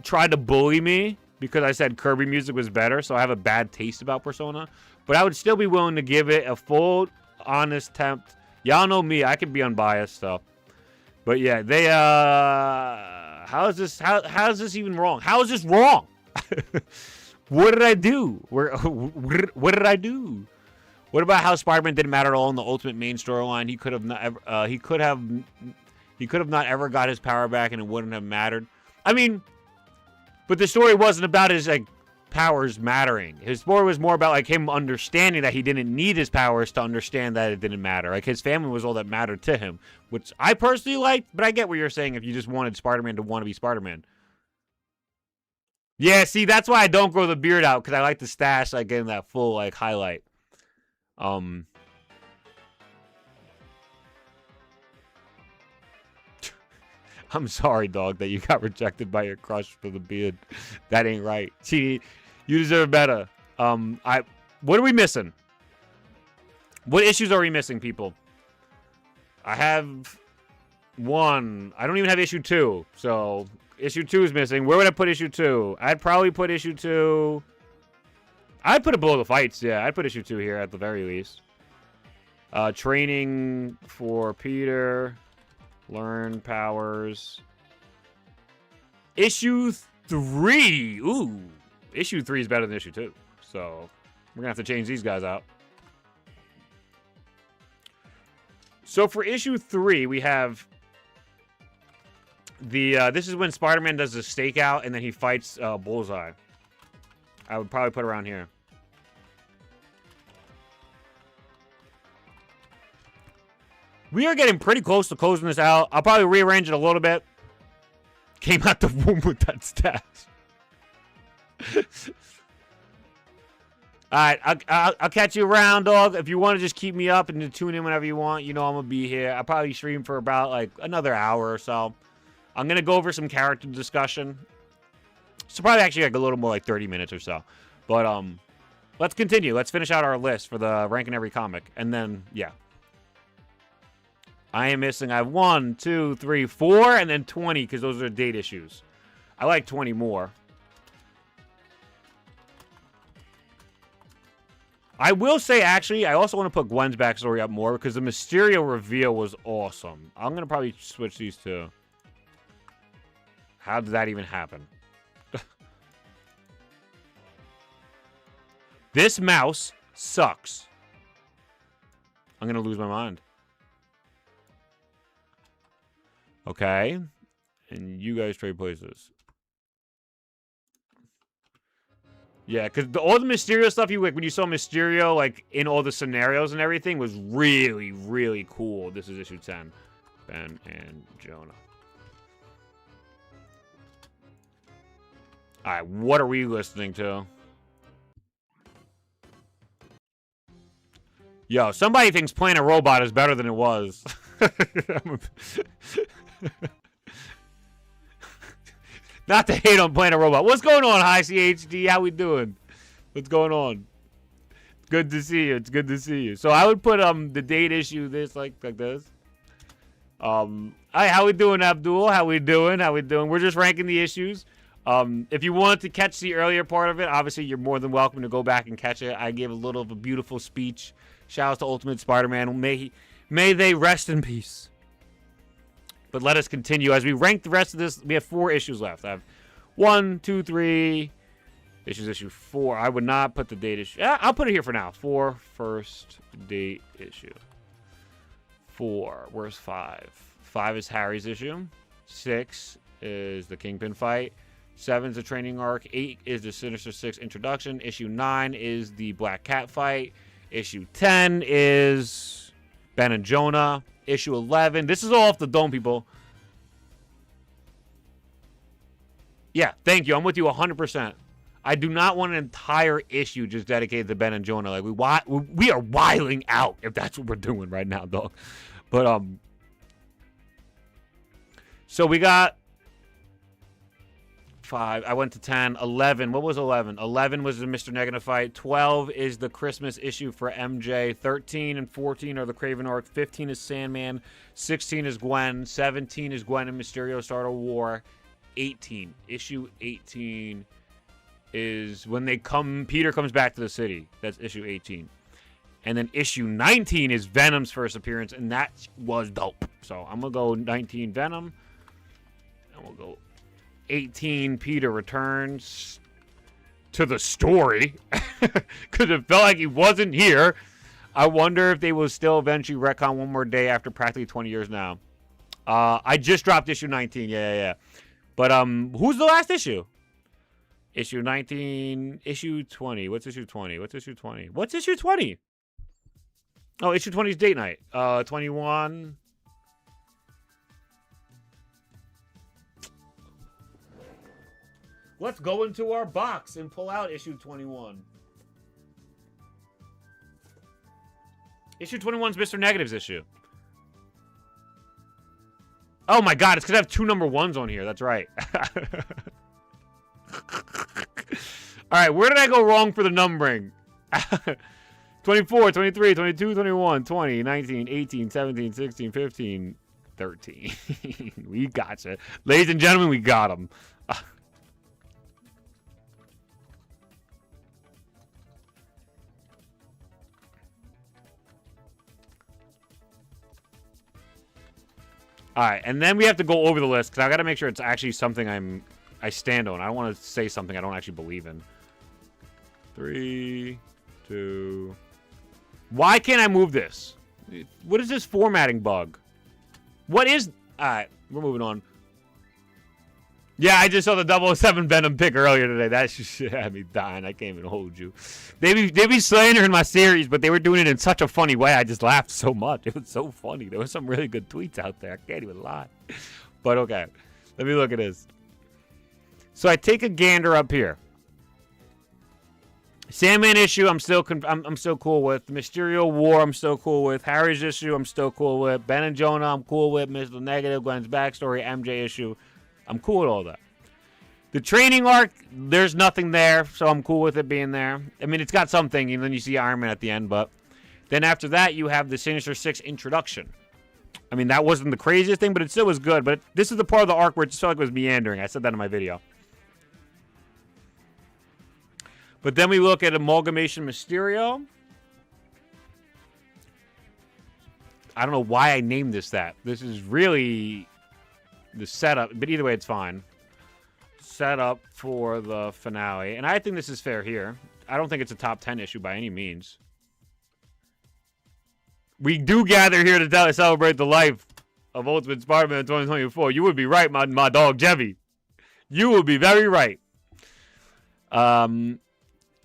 tried to bully me because I said Kirby music was better, so I have a bad taste about Persona. But I would still be willing to give it a full, honest attempt. Y'all know me. I can be unbiased, so. But yeah, they, how is this even wrong? How is this wrong? What did I do? What did I do? What about how Spider-Man didn't matter at all in the Ultimate main storyline? He could have not ever. He could have not ever got his power back, and it wouldn't have mattered. I mean, but the story wasn't about his like powers mattering. His story was more about like him understanding that he didn't need his powers to understand that it didn't matter. Like his family was all that mattered to him, which I personally liked. But I get what you're saying. If you just wanted Spider-Man to want to be Spider-Man. Yeah, see, that's why I don't grow the beard out, because I like the stash, like getting that full like highlight. I'm sorry, dog, that you got rejected by your crush for the beard. That ain't right. See, you deserve better. What are we missing? What issues are we missing, people? I have 1. I don't even have issue 2, so issue 2 is missing. Where would I put issue 2? I'd probably put issue 2. I'd put it below the fights, yeah. I'd put issue 2 here at the very least. Training for Peter. Learn powers. Issue 3. Ooh. Issue 3 is better than issue 2. So, we're going to have to change these guys out. So, for issue 3, we have the, this is when Spider-Man does the stakeout and then he fights Bullseye. I would probably put around here. We are getting pretty close to closing this out. I'll probably rearrange it a little bit. Came out the womb with that stash. Alright, I'll catch you around, dog. If you want to just keep me up and tune in whenever you want, you know I'm going to be here. I'll probably stream for about, like, another hour or so. I'm going to go over some character discussion. So probably actually like a little more like 30 minutes or so. But let's continue. Let's finish out our list for the ranking every comic. And then, yeah. I am missing, I have 1, 2, 3, 4, and then 20, because those are date issues. I like 20 more. I will say, actually, I also want to put Gwen's backstory up more, because the Mysterio reveal was awesome. I'm going to probably switch these two. How did that even happen? This mouse sucks. I'm going to lose my mind. Okay. And you guys trade places. Yeah, because all the Mysterio stuff you like when you saw Mysterio like in all the scenarios and everything was really, really cool. This is issue 10. Ben and Jonah. Alright, what are we listening to? Yo, somebody thinks playing a robot is better than it was. Not to hate on playing a robot. What's going on, High CHD? How we doing? What's going on? Good to see you. It's good to see you. So I would put the date issue this like this. Hi, how we doing, Abdul? How we doing? How we doing? We're just ranking the issues. If you wanted to catch the earlier part of it, obviously you're more than welcome to go back and catch it. I gave a little of a beautiful speech. Shout out to Ultimate Spider-Man. May they rest in peace. But let us continue. As we rank the rest of this, we have 4 issues left. I have 1, 2, 3. Issue 4. I would not put the date issue. I'll put it here for now. 4, first date issue. 4. Where's 5? 5 is Harry's issue. 6 is the Kingpin fight. 7 is the training arc. 8 is the Sinister Six introduction. Issue 9 is the Black Cat fight. Issue 10 is Ben and Jonah. Issue 11. This is all off the dome, people. Yeah, thank you. I'm with you 100%. I do not want an entire issue just dedicated to Ben and Jonah. Like we are wiling out if that's what we're doing right now, dog. But so we got 5. I went to 10. 11. What was 11? 11 was the Mr. Negative fight. 12 is the Christmas issue for MJ. 13 and 14 are the Kraven arc. 15 is Sandman. 16 is Gwen. 17 is Gwen and Mysterio start a war. 18. Issue 18 is when Peter comes back to the city. That's issue 18. And then issue 19 is Venom's first appearance, and that was dope. So I'm going to go 19 Venom. And we'll go 18 Peter returns. to the story because it felt like he wasn't here. I wonder if they will still eventually retcon one more day after practically 20 years now. I just dropped issue 19. Yeah. But who's the last issue? Issue 19, issue 20. What's issue 20? What's issue 20? What's issue 20? Oh, issue 20 is date night. 21. Let's go into our box and pull out issue 21. Issue 21 is Mr. Negative's issue. Oh my god, it's because I have 2 number 1s on here. That's right. Alright, where did I go wrong for the numbering? 24, 23, 22, 21, 20, 19, 18, 17, 16, 15, 13. We gotcha. Ladies and gentlemen, we got them. Alright, and then we have to go over the list, because I gotta make sure it's actually something I stand on. I don't want to say something I don't actually believe in. 3, 2... Why can't I move this? What is this formatting bug? What is... Alright, we're moving on. Yeah, I just saw the 007 Venom pick earlier today. That shit had me dying. I can't even hold you. They be slandering my series, but they were doing it in such a funny way. I just laughed so much. It was so funny. There were some really good tweets out there. I can't even lie. But okay, let me look at this. So I take a gander up here. Sandman issue, I'm still cool with. Mysterio War, I'm still cool with. Harry's issue, I'm still cool with. Ben and Jonah, I'm cool with. Mr. Negative, Gwen's backstory, MJ issue, I'm cool with all that. The training arc, there's nothing there, so I'm cool with it being there. I mean, it's got something, and then you see Iron Man at the end, but then after that, you have the Sinister Six introduction. I mean, that wasn't the craziest thing, but it still was good. But this is the part of the arc where it just felt like it was meandering. I said that in my video. But then we look at Amalgamation Mysterio. I don't know why I named this that. This is really the setup, but either way, it's fine. Setup for the finale. And I think this is fair here. I don't think it's a top 10 issue by any means. We do gather here to celebrate the life of Ultimate Spider-Man 2024. You would be right, my dog, Jevy. You would be very right.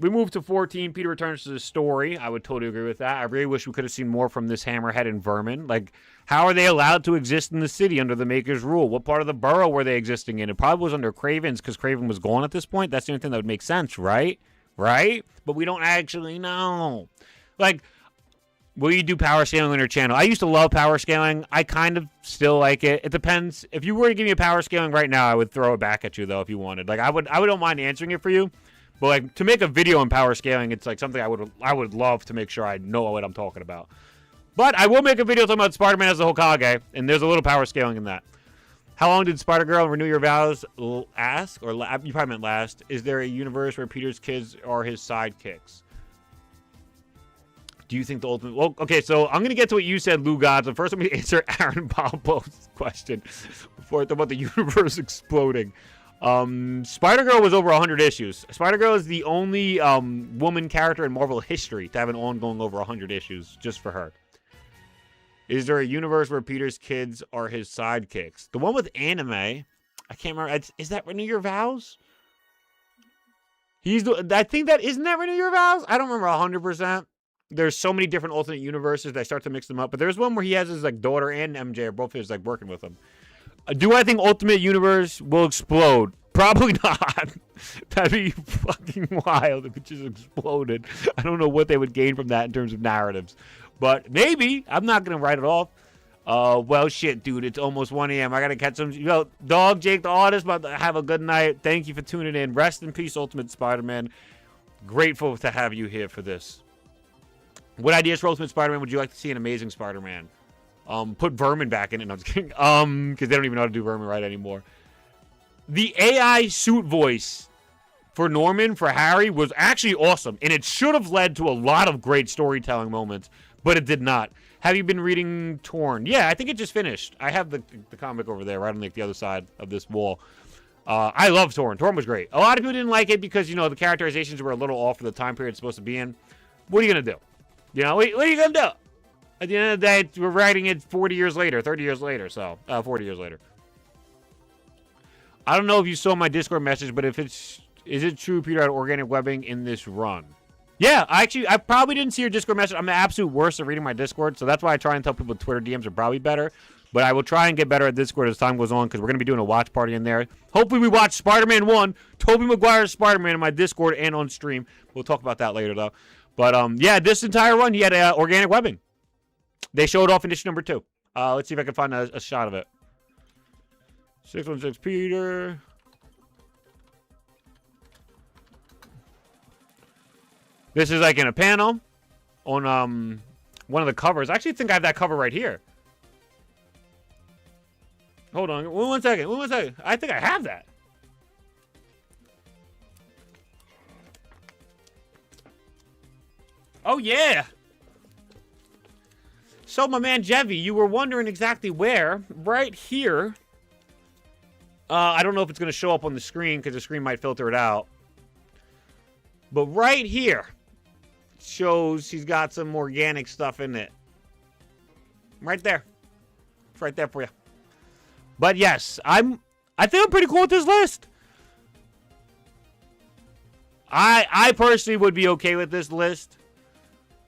We move to 14. Peter returns to the story. I would totally agree with that. I really wish we could have seen more from this Hammerhead and Vermin. Like, how are they allowed to exist in the city under the Maker's rule? What part of the borough were they existing in? It probably was under Craven's because Craven was gone at this point. That's the only thing that would make sense, right? Right? But we don't actually know. Like, will you do power scaling on your channel? I used to love power scaling. I kind of still like it. It depends. If you were to give me a power scaling right now, I would throw it back at you, though, if you wanted. Like, I don't mind answering it for you. But like to make a video on power scaling, it's like something I would love to make sure I know what I'm talking about. But I will make a video talking about Spider-Man as the Hokage, and there's a little power scaling in that. How long did Spider-Girl renew your vows? Ask, or you probably meant last. Is there a universe where Peter's kids are his sidekicks? Do you think the ultimate... Well, okay, so I'm going to get to what you said, Lou Gods. But first, let me answer Aaron Balbo's question before I talk about the universe exploding. Spider-Girl was over 100 issues. Spider-Girl is the only woman character in Marvel history to have an ongoing over 100 issues just for her. Is there a universe where Peter's kids are his sidekicks? The one with anime, I can't remember. Is that Renew Your Vows? I think that, isn't that Renew Your Vows? I don't remember 100%. There's so many different alternate universes that I start to mix them up. But there's one where he has his like daughter and MJ are both his like working with him. Do I think Ultimate Universe will explode? Probably not. That'd be fucking wild if it just exploded. I don't know what they would gain from that in terms of narratives. But maybe. I'm not going to write it off. Well, shit, dude. It's almost 1 a.m. I got to catch some... Yo, Dog Jake the artist, but have a good night. Thank you for tuning in. Rest in peace, Ultimate Spider-Man. Grateful to have you here for this. What ideas for Ultimate Spider-Man would you like to see in Amazing Spider-Man? Put Vermin back in it. No, I'm just kidding. Because they don't even know how to do Vermin right anymore. The AI suit voice for Norman, for Harry, was actually awesome. And it should have led to a lot of great storytelling moments. But it did not. Have you been reading Torn? Yeah, I think it just finished. I have the comic over there, right on like the other side of this wall. I love Torn. Torn was great. A lot of people didn't like it because, you know, the characterizations were a little off for the time period it's supposed to be in. What are you going to do? You know, what are you going to do? At the end of the day, we're writing it 40 years later, 30 years later, so 40 years later. I don't know if you saw my Discord message, but is it true Peter had organic webbing in this run? Yeah, I probably didn't see your Discord message. I'm the absolute worst at reading my Discord, so that's why I try and tell people Twitter DMs are probably better. But I will try and get better at Discord as time goes on, because we're going to be doing a watch party in there. Hopefully we watch Spider-Man 1, Tobey Maguire's Spider-Man in my Discord and on stream. We'll talk about that later, though. But, yeah, this entire run, he had organic webbing. They showed off in issue number 2. Let's see if I can find a shot of it. 616 Peter. This is like in a panel on one of the covers. I actually think I have that cover right here. Hold on. One second. I think I have that. Oh, yeah. So, my man Jevy, you were wondering exactly where. Right here. I don't know if it's going to show up on the screen because the screen might filter it out. But right here shows he's got some organic stuff in it. Right there. It's right there for you. But yes, I think I'm pretty cool with this list. I personally would be okay with this list.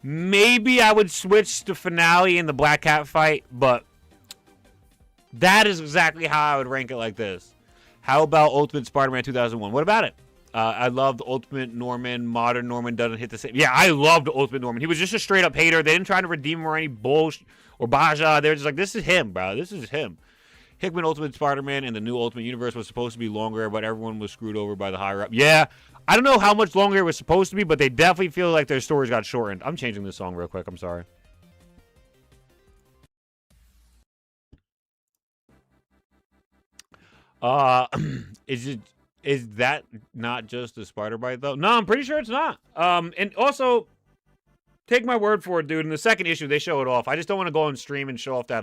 Maybe I would switch to Finale in the Black Cat fight, but that is exactly how I would rank it like this. How about Ultimate Spider-Man 2001? What about it? I loved Ultimate Norman. Modern Norman doesn't hit the same. Yeah, I loved Ultimate Norman. He was just a straight up hater. They didn't try to redeem him or any bullshit or Baja. They were just like, this is him, bro. This is him. Hickman Ultimate Spider-Man and the new Ultimate Universe was supposed to be longer, but everyone was screwed over by the higher up. Yeah, I don't know how much longer it was supposed to be, but they definitely feel like their stories got shortened. I'm changing this song real quick. I'm sorry. Is that not just a spider bite though? No, I'm pretty sure it's not. And also, take my word for it, dude. In the second issue, they show it off. I just don't want to go on stream and show off that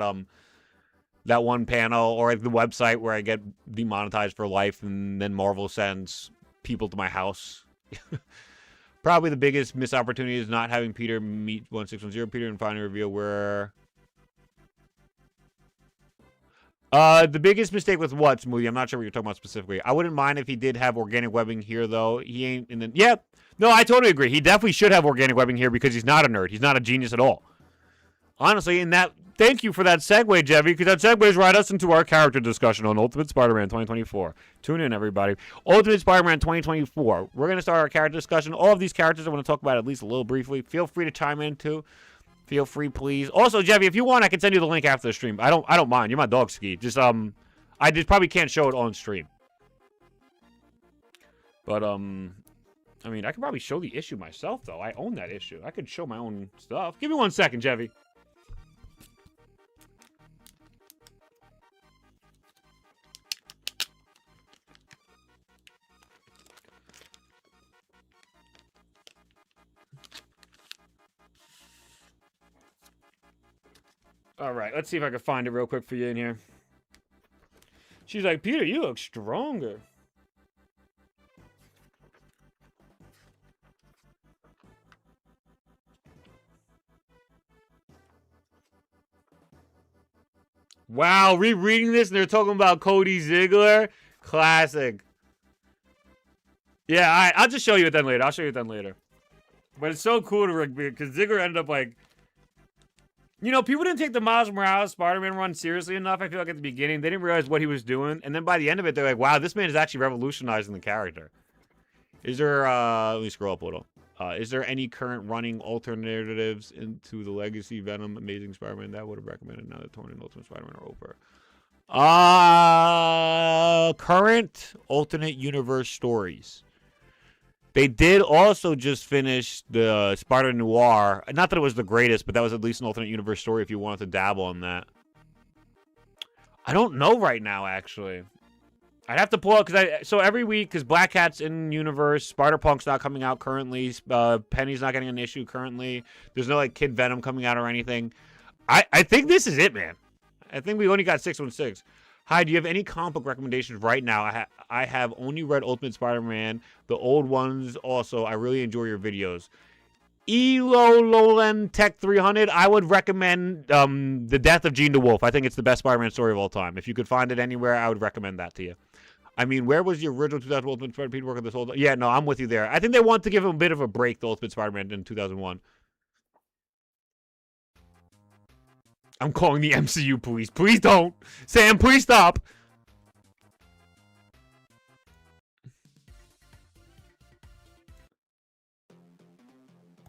one panel or the website where I get demonetized for life, and then Marvel sends people to my house. Probably the biggest missed opportunity is not having Peter meet 1610 Peter and finally reveal where. The biggest mistake with what, Smoothie? I'm not sure what you're talking about specifically. I wouldn't mind if he did have organic webbing here, though. He ain't. And then, yeah. No, I totally agree. He definitely should have organic webbing here because he's not a nerd. He's not a genius at all. Honestly, and that. Thank you for that segue, Jevy, because that segues right us into our character discussion on Ultimate Spider-Man 2024. Tune in, everybody. Ultimate Spider-Man 2024. We're going to start our character discussion. All of these characters I want to talk about at least a little briefly. Feel free to chime in, too. Feel free, please. Also, Jevy, if you want, I can send you the link after the stream. I don't mind. You're my dog ski. Just I just probably can't show it on stream. But I mean, I could probably show the issue myself though. I own that issue. I could show my own stuff. Give me 1 second, Jevy. All right, let's see if I can find it real quick for you in here. She's like, Peter, you look stronger. Wow, rereading this and they're talking about Cody Ziegler? Classic. Yeah, all right, I'll just show you it then later. I'll show you it then later. But it's so cool to because Ziegler ended up like... You know, people didn't take the Miles Morales Spider-Man run seriously enough, I feel like, at the beginning. They didn't realize what he was doing. And then by the end of it, they're like, wow, this man is actually revolutionizing the character. Is there, let me scroll up a little. Is there any current running alternatives into the Legacy Venom Amazing Spider-Man that would have recommended now that Torn and Ultimate Spider-Man are over? Current alternate universe stories. They did also just finish the Spider Noir. Not that it was the greatest, but that was at least an alternate universe story if you wanted to dabble on that. I don't know right now, actually. I'd have to pull up, so every week, because Black Cat's in universe, Spider-Punk's not coming out currently, Penny's not getting an issue currently, there's no, like, Kid Venom coming out or anything. I think this is it, man. I think we only got 616. Hi, do you have any comic book recommendations right now? I have only read Ultimate Spider-Man, the old ones also. I really enjoy your videos. Elo Lolan Tech 300, I would recommend The Death of Gene DeWolf. I think it's the best Spider-Man story of all time. If you could find it anywhere, I would recommend that to you. I mean, where was the original 2000 Ultimate Spider-Man Peter Parker this whole time? Yeah, no, I'm with you there. I think they want to give him a bit of a break, the Ultimate Spider-Man in 2001. I'm calling the MCU police. Please don't. Sam, please stop.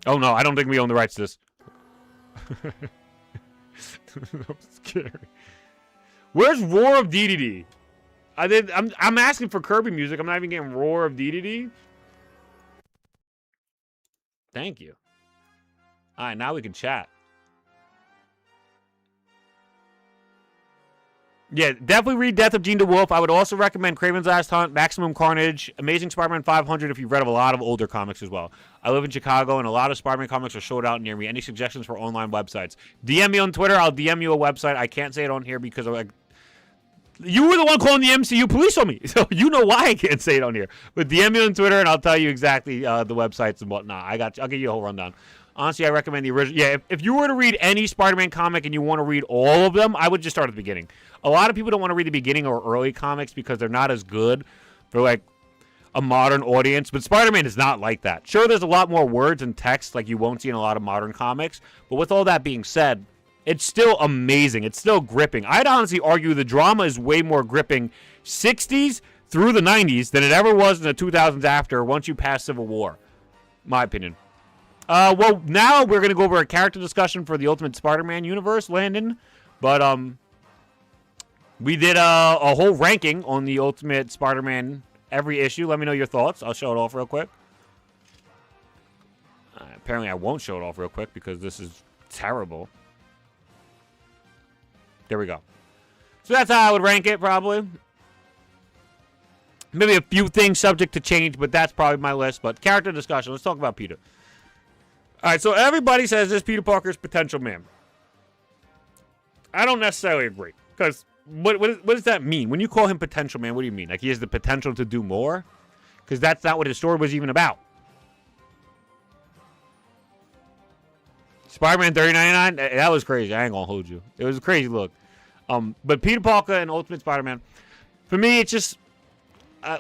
Oh, no, I don't think we own the rights to this. I'm scary. Where's Roar of DDD? I'm asking for Kirby music. I'm not even getting Roar of DDD. Thank you. All right, now we can chat. Yeah, definitely read Death of Gene DeWolf. I would also recommend Kraven's Last Hunt, Maximum Carnage, Amazing Spider-Man 500 if you've read of a lot of older comics as well. I live in Chicago, and a lot of Spider-Man comics are sold out near me. Any suggestions for online websites? DM me on Twitter. I'll DM you a website. I can't say it on here because you were the one calling the MCU police on me, so you know why I can't say it on here. But DM me on Twitter, and I'll tell you exactly the websites and whatnot. I'll give you a whole rundown. Honestly, I recommend the original. Yeah, if you were to read any Spider-Man comic and you want to read all of them, I would just start at the beginning. A lot of people don't want to read the beginning or early comics because they're not as good for, like, a modern audience. But Spider-Man is not like that. Sure, there's a lot more words and text like you won't see in a lot of modern comics. But with all that being said, it's still amazing. It's still gripping. I'd honestly argue the drama is way more gripping 60s through the 90s than it ever was in the 2000s after once you pass Civil War. My opinion. Well, now we're going to go over a character discussion for the Ultimate Spider-Man universe, Landon. But, we did a whole ranking on the Ultimate Spider-Man every issue. Let me know your thoughts. I'll show it off real quick. Apparently, I won't show it off real quick because this is terrible. There we go. So that's how I would rank it, probably. Maybe a few things subject to change, but that's probably my list. But character discussion. Let's talk about Peter. All right, so everybody says this Peter Parker's potential man. I don't necessarily agree. Because what does that mean? When you call him potential man, what do you mean? Like he has the potential to do more? Because that's not what his story was even about. Spider-Man 3099, that was crazy. I ain't gonna hold you. It was a crazy look. But Peter Parker and Ultimate Spider-Man, for me, it's just...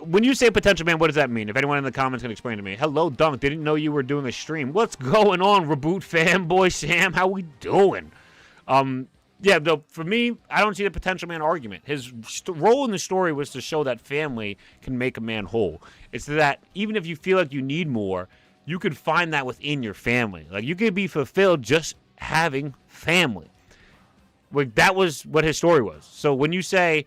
when you say potential man, what does that mean? If anyone in the comments can explain to me. Hello, Dunk. Didn't know you were doing a stream. What's going on, Reboot fanboy Sam? How we doing? Yeah, for me, I don't see the potential man argument. His role in the story was to show that family can make a man whole. It's that even if you feel like you need more, you could find that within your family. Like, you could be fulfilled just having family. Like, that was what his story was. So when you say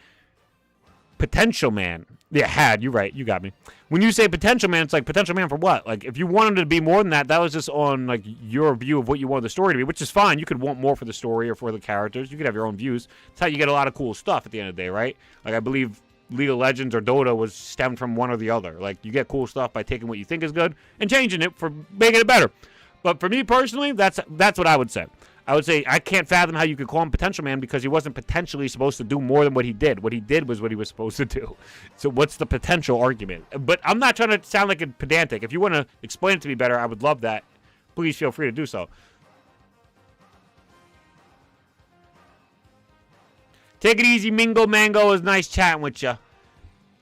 potential man... Yeah, you're right. You got me. When you say potential man, it's like potential man for what? Like, if you wanted to be more than that, that was just on, like, your view of what you wanted the story to be, which is fine. You could want more for the story or for the characters. You could have your own views. That's how you get a lot of cool stuff at the end of the day, right? Like, I believe League of Legends or Dota was stemmed from one or the other. Like, you get cool stuff by taking what you think is good and changing it for making it better. But for me personally, that's what I would say. I would say I can't fathom how you could call him potential man because he wasn't potentially supposed to do more than what he did. What he did was what he was supposed to do. So what's the potential argument? But I'm not trying to sound like a pedantic. If you want to explain it to me better, I would love that. Please feel free to do so. Take it easy, Mingo Mango. It was nice chatting with you.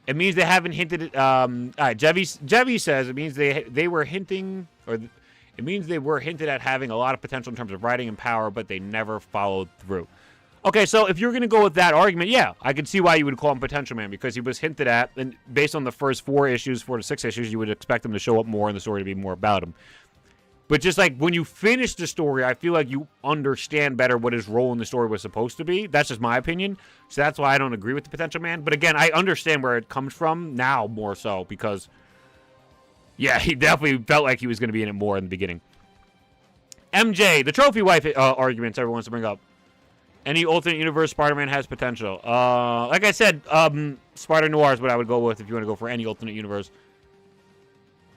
It means they haven't hinted at... all right, Jevy says it means they were hinting... or. It means they were hinted at having a lot of potential in terms of writing and power, but they never followed through. Okay, so if you're going to go with that argument, yeah, I could see why you would call him potential man, because he was hinted at, and based on the first 4 to 6 issues, you would expect him to show up more in the story to be more about him. But just like when you finish the story, I feel like you understand better what his role in the story was supposed to be. That's just my opinion. So that's why I don't agree with the potential man. But again, I understand where it comes from now more so, because... yeah, he definitely felt like he was going to be in it more in the beginning. MJ, the trophy wife arguments everyone wants to bring up. Any alternate universe Spider-Man has potential. Like I said, Spider-Noir is what I would go with if you want to go for any alternate universe.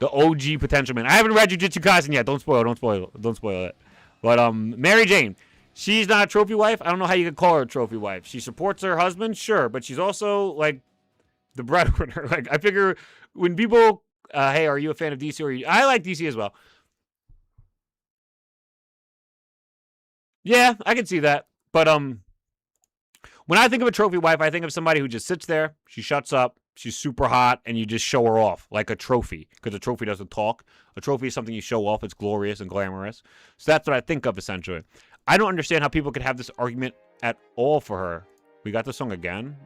The OG potential man. I haven't read Jujutsu Kaisen yet. Don't spoil it. But Mary Jane. She's not a trophy wife. I don't know how you could call her a trophy wife. She supports her husband, sure, but she's also like the breadwinner. Like I figure when people, hey, are you a fan of DC? Or I like DC as well. Yeah, I can see that. But when I think of a trophy wife, I think of somebody who just sits there, she shuts up, she's super hot, and you just show her off like a trophy. Because a trophy doesn't talk. A trophy is something you show off. It's glorious and glamorous. So that's what I think of essentially. I don't understand how people could have this argument at all for her. We got the song again.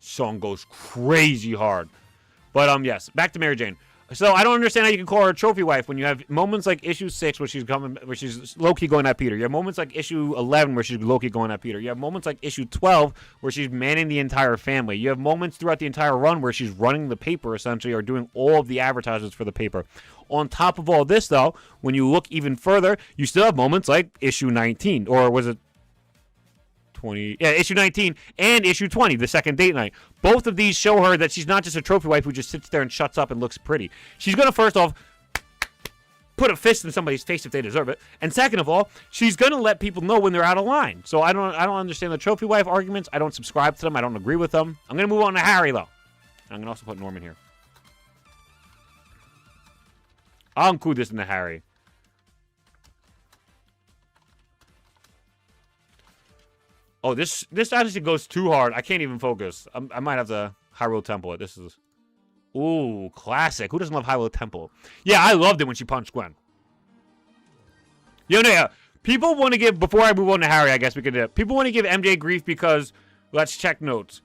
Song goes crazy hard. But yes, back to Mary Jane. So I don't understand how you can call her a trophy wife when you have moments like issue 6 where she's low-key going at Peter. You have moments like issue 11 where she's low-key going at Peter. You have moments like issue 12 where she's manning the entire family. You have moments throughout the entire run where she's running the paper essentially or doing all of the advertisements for the paper. On top of all this though, when you look even further, you still have moments like issue 19 or was it 20? Yeah, issue 19 and issue 20, the second date night. Both of these show her that she's not just a trophy wife who just sits there and shuts up and looks pretty. She's going to, first off, put a fist in somebody's face if they deserve it. And second of all, she's going to let people know when they're out of line. So I don't understand the trophy wife arguments. I don't subscribe to them. I don't agree with them. I'm going to move on to Harry, though. I'm going to also put Norman here. I'll include this in the Harry. Oh, this honestly goes too hard. I can't even focus. I might have to Hyrule Temple it. This is... Ooh, classic. Who doesn't love Hyrule Temple? Yeah, I loved it when she punched Gwen. Yeah. People want to give... Before I move on to Harry, I guess we could do it. People want to give MJ grief because... Let's check notes.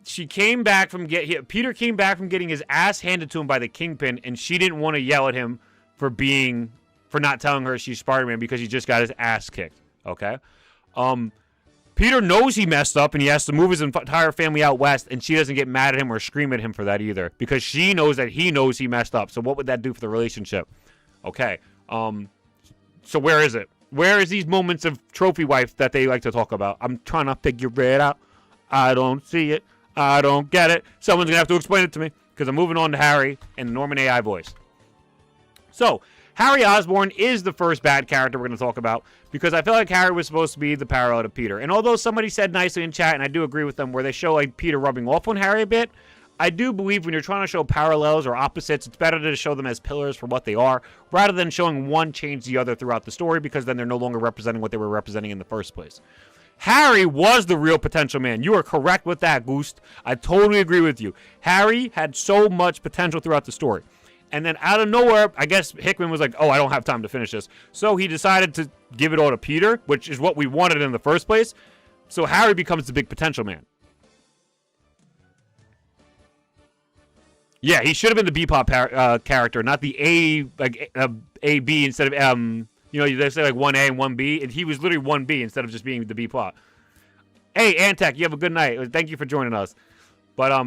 She came back from... Peter came back from getting his ass handed to him by the Kingpin, and she didn't want to yell at him for not telling her she's Spider-Man because he just got his ass kicked. Okay? Peter knows he messed up and he has to move his entire family out west, and she doesn't get mad at him or scream at him for that either because she knows that he knows he messed up. So what would that do for the relationship? Okay. So where is it? Where is these moments of trophy wife that they like to talk about? I'm trying to figure it out. I don't see it. I don't get it. Someone's going to have to explain it to me because I'm moving on to Harry and the Norman AI voice. So, Harry Osborn is the first bad character we're going to talk about because I feel like Harry was supposed to be the parallel to Peter. And although somebody said nicely in chat, and I do agree with them, where they show like Peter rubbing off on Harry a bit, I do believe when you're trying to show parallels or opposites, it's better to show them as pillars for what they are, rather than showing one change the other throughout the story because then they're no longer representing what they were representing in the first place. Harry was the real potential man. You are correct with that, Goost. I totally agree with you. Harry had so much potential throughout the story. And then out of nowhere, I guess Hickman was like, oh, I don't have time to finish this. So he decided to give it all to Peter, which is what we wanted in the first place. So Harry becomes the big potential man. Yeah, he should have been the B-pop character, not the A-B instead of, they say like 1A and 1B. And he was literally 1B instead of just being the B-pop. Hey, Antec, you have a good night. Thank you for joining us. But,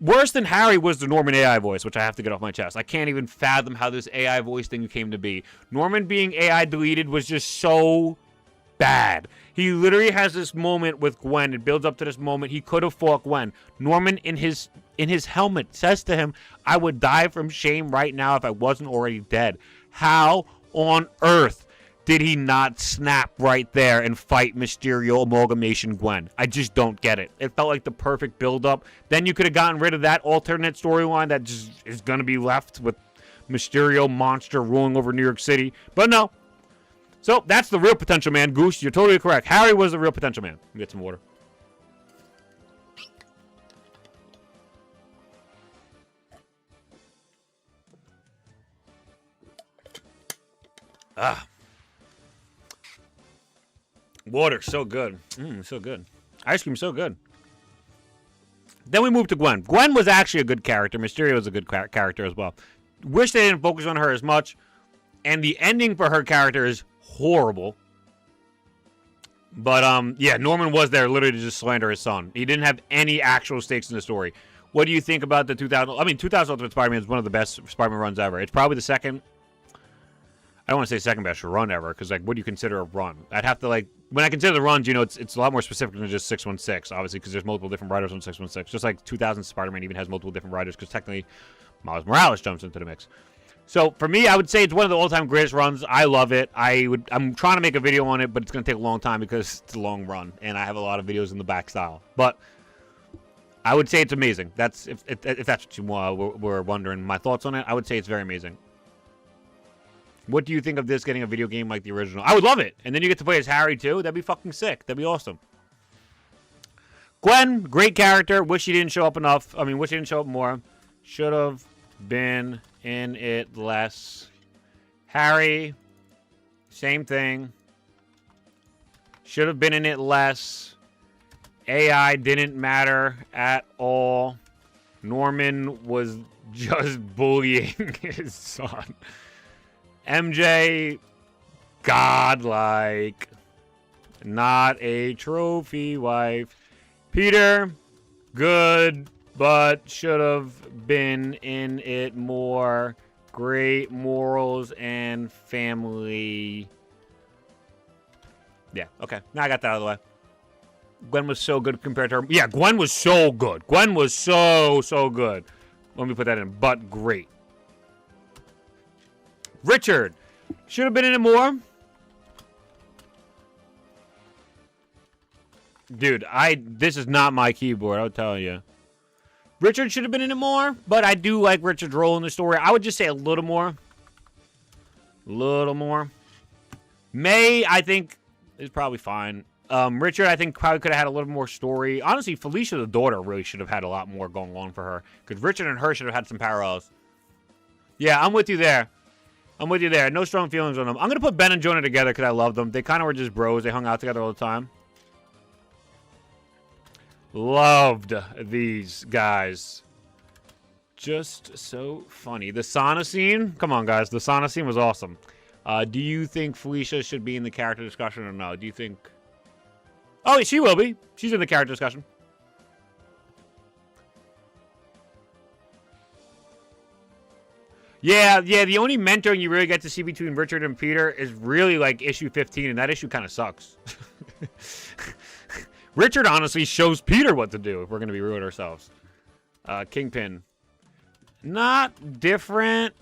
worse than Harry was the Norman AI voice, which I have to get off my chest. I can't even fathom how this AI voice thing came to be. Norman being AI deleted was just so bad. He literally has this moment with Gwen. It builds up to this moment. He could have fought Gwen. Norman, in his helmet, says to him, I would die from shame right now if I wasn't already dead. How on earth did he not snap right there and fight Mysterio Amalgamation Gwen? I just don't get it. It felt like the perfect build-up. Then you could have gotten rid of that alternate storyline that just is going to be left with Mysterio monster ruling over New York City. But no. So, that's the real potential man, Goose. You're totally correct. Harry was the real potential man. Let me get some water. Ah. Water, so good. So good. Ice cream, so good. Then we move to Gwen. Gwen was actually a good character. Mysterio was a good character as well. Wish they didn't focus on her as much. And the ending for her character is horrible. But, yeah, Norman was there literally to just slander his son. He didn't have any actual stakes in the story. What do you think about the 2000... I mean, 2000 Ultimate Spider-Man is one of the best Spider-Man runs ever. It's probably the second... I don't want to say second best run ever, because, like, what do you consider a run? I'd have to, like, when I consider the runs, you know, it's a lot more specific than just 616, obviously, because there's multiple different writers on 616. Just like 2000 Spider-Man even has multiple different writers, because technically Miles Morales jumps into the mix. So for me, I would say it's one of the all-time greatest runs. I love it. I'm trying to make a video on it, but it's going to take a long time because it's a long run, and I have a lot of videos in the back style. But I would say it's amazing. That's if that's what you were wondering. My thoughts on it, I would say it's very amazing. What do you think of this getting a video game like the original? I would love it. And then you get to play as Harry, too. That'd be fucking sick. That'd be awesome. Gwen, great character. Wish she didn't show up enough. I mean, wish she didn't show up more. Should have been in it less. Harry, same thing. Should have been in it less. AI didn't matter at all. Norman was just bullying his son. MJ, godlike. Not a trophy wife. Peter, good, but should have been in it more. Great morals and family. Yeah, okay. Now I got that out of the way. Gwen was so good compared to her. Yeah, Gwen was so good. Gwen was so good. Let me put that in. But great. Richard. Should have been in it more. Dude, this is not my keyboard, I'll tell you. Richard should have been in it more, but I do like Richard's role in the story. I would just say a little more. A little more. May, I think, is probably fine. Richard, I think, probably could have had a little more story. Honestly, Felicia, the daughter, really should have had a lot more going on for her. Because Richard and her should have had some parallels. Yeah, I'm with you there. I'm with you there. No strong feelings on them. I'm going to put Ben and Jonah together because I love them. They kind of were just bros. They hung out together all the time. Loved these guys. Just so funny. The sauna scene? Come on, guys. The sauna scene was awesome. Do you think Felicia should be in the character discussion or no? Do you think... Oh, she will be. She's in the character discussion. Yeah, the only mentoring you really get to see between Richard and Peter is really like issue 15, and that issue kind of sucks. Richard honestly shows Peter what to do, if we're going to be real with ourselves. Kingpin. Not different,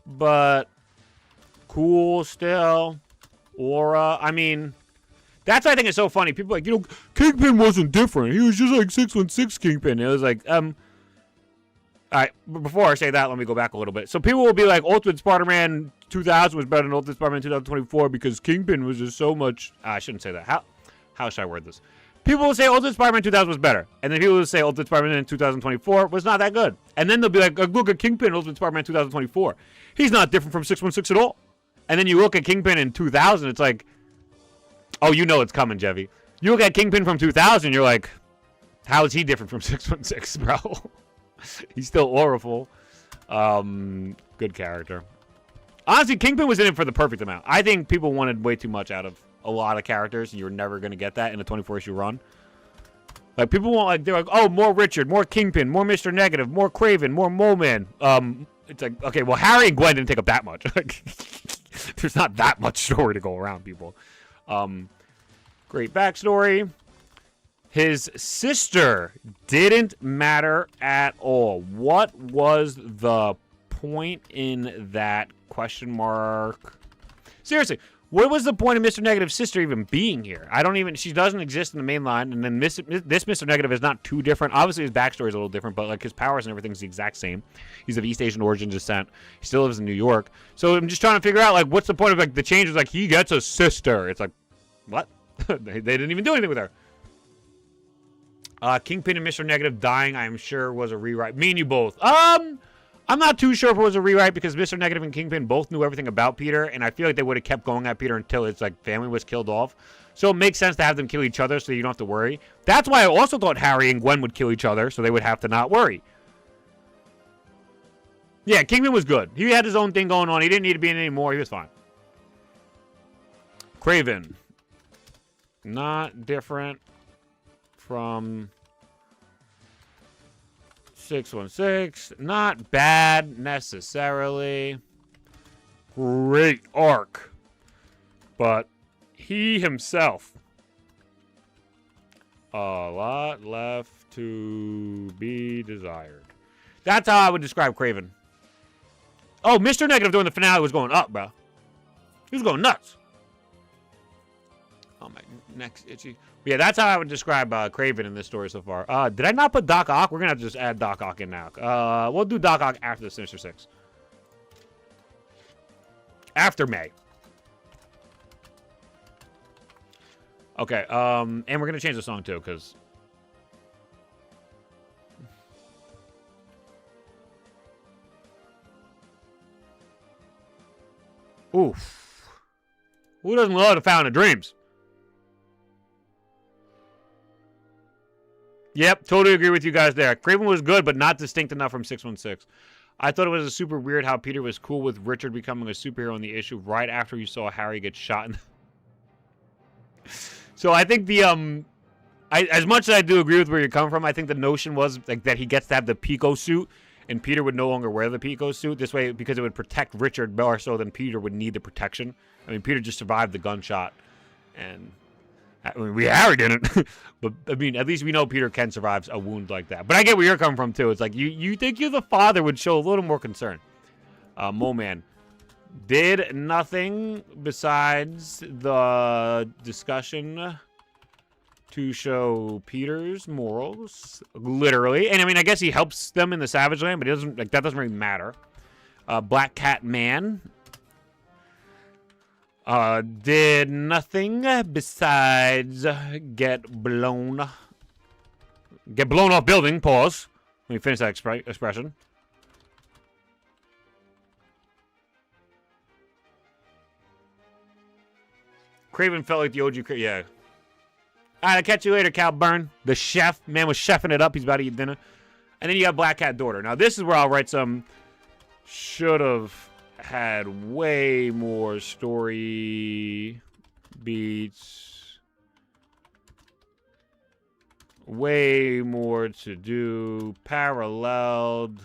but cool still. Aura. I mean, that's why I think it's so funny. People are like, you know, Kingpin wasn't different. He was just like 616 Kingpin. It was like, all right, before I say that, let me go back a little bit. So people will be like, Ultimate Spider-Man 2000 was better than Ultimate Spider-Man 2024 because Kingpin was just so much... I shouldn't say that. How should I word this? People will say Ultimate Spider-Man 2000 was better. And then people will say Ultimate Spider-Man 2024 was not that good. And then they'll be like, look at Kingpin in Ultimate Spider-Man 2024. He's not different from 616 at all. And then you look at Kingpin in 2000, it's like... Oh, you know it's coming, Jevy. You look at Kingpin from 2000, you're like, how is he different from 616, bro? He's still horrible. Good character. Honestly, Kingpin was in it for the perfect amount. I think people wanted way too much out of a lot of characters, and you're never going to get that in a 24-issue run. Like, people want, like, they're like, oh, more Richard, more Kingpin, more Mr. Negative, more Kraven, more Mole Man. It's like, okay, well, Harry and Gwen didn't take up that much. There's not that much story to go around, people. Great backstory. His sister didn't matter at all. What was the point in that question mark? Seriously, what was the point of Mr. Negative's sister even being here? She doesn't exist in the main line, and then this Mr. Negative is not too different. Obviously, his backstory is a little different, but like his powers and everything's the exact same. He's of East Asian origin descent. He still lives in New York. So I'm just trying to figure out, like, what's the point of, like, the change was like, he gets a sister. It's like, what? They didn't even do anything with her. Kingpin and Mr. Negative dying, I am sure, was a rewrite. Me and you both. I'm not too sure if it was a rewrite because Mr. Negative and Kingpin both knew everything about Peter, and I feel like they would have kept going at Peter until his like family was killed off. So it makes sense to have them kill each other so you don't have to worry. That's why I also thought Harry and Gwen would kill each other so they would have to not worry. Yeah, Kingpin was good. He had his own thing going on. He didn't need to be in it anymore. He was fine. Kraven. Not different from 616. Not bad necessarily. Great arc. But he himself A lot left to be desired. That's how I would describe Kraven. Oh, Mr. Negative during the finale was going up, bro. He was going nuts. Oh, my neck's itchy. But yeah, that's how I would describe Kraven in this story so far. Did I not put Doc Ock? We're going to have to just add Doc Ock in now. We'll do Doc Ock after the Sinister Six. After May. Okay, and we're going to change the song too, because... Oof. Who doesn't love the Fountain of Dreams? Yep, totally agree with you guys there. Kraven was good, but not distinct enough from 616. I thought it was super weird how Peter was cool with Richard becoming a superhero in the issue right after you saw Harry get shot. So I think the as much as I do agree with where you're coming from, I think the notion was like that he gets to have the Pico suit, and Peter would no longer wear the Pico suit this way because it would protect Richard more so than Peter would need the protection. I mean, Peter just survived the gunshot, and I mean, Harry didn't. But I mean, at least we know Peter can survive a wound like that. But I get where you're coming from too. It's like you think you're the father would show a little more concern. Moman did nothing besides the discussion to show Peter's morals, literally. And I mean, I guess he helps them in the Savage Land, but he doesn't, like, that doesn't really matter. Black Cat Man did nothing besides get blown off building. Pause. Let me finish that expression. Kraven felt like the OG. Yeah. All right, I'll catch you later, Cal Byrne. The chef. Man was chefing it up. He's about to eat dinner. And then you got Black Cat Daughter. Now, this is where I'll write some... Should have had way more story beats. Way more to do. Paralleled.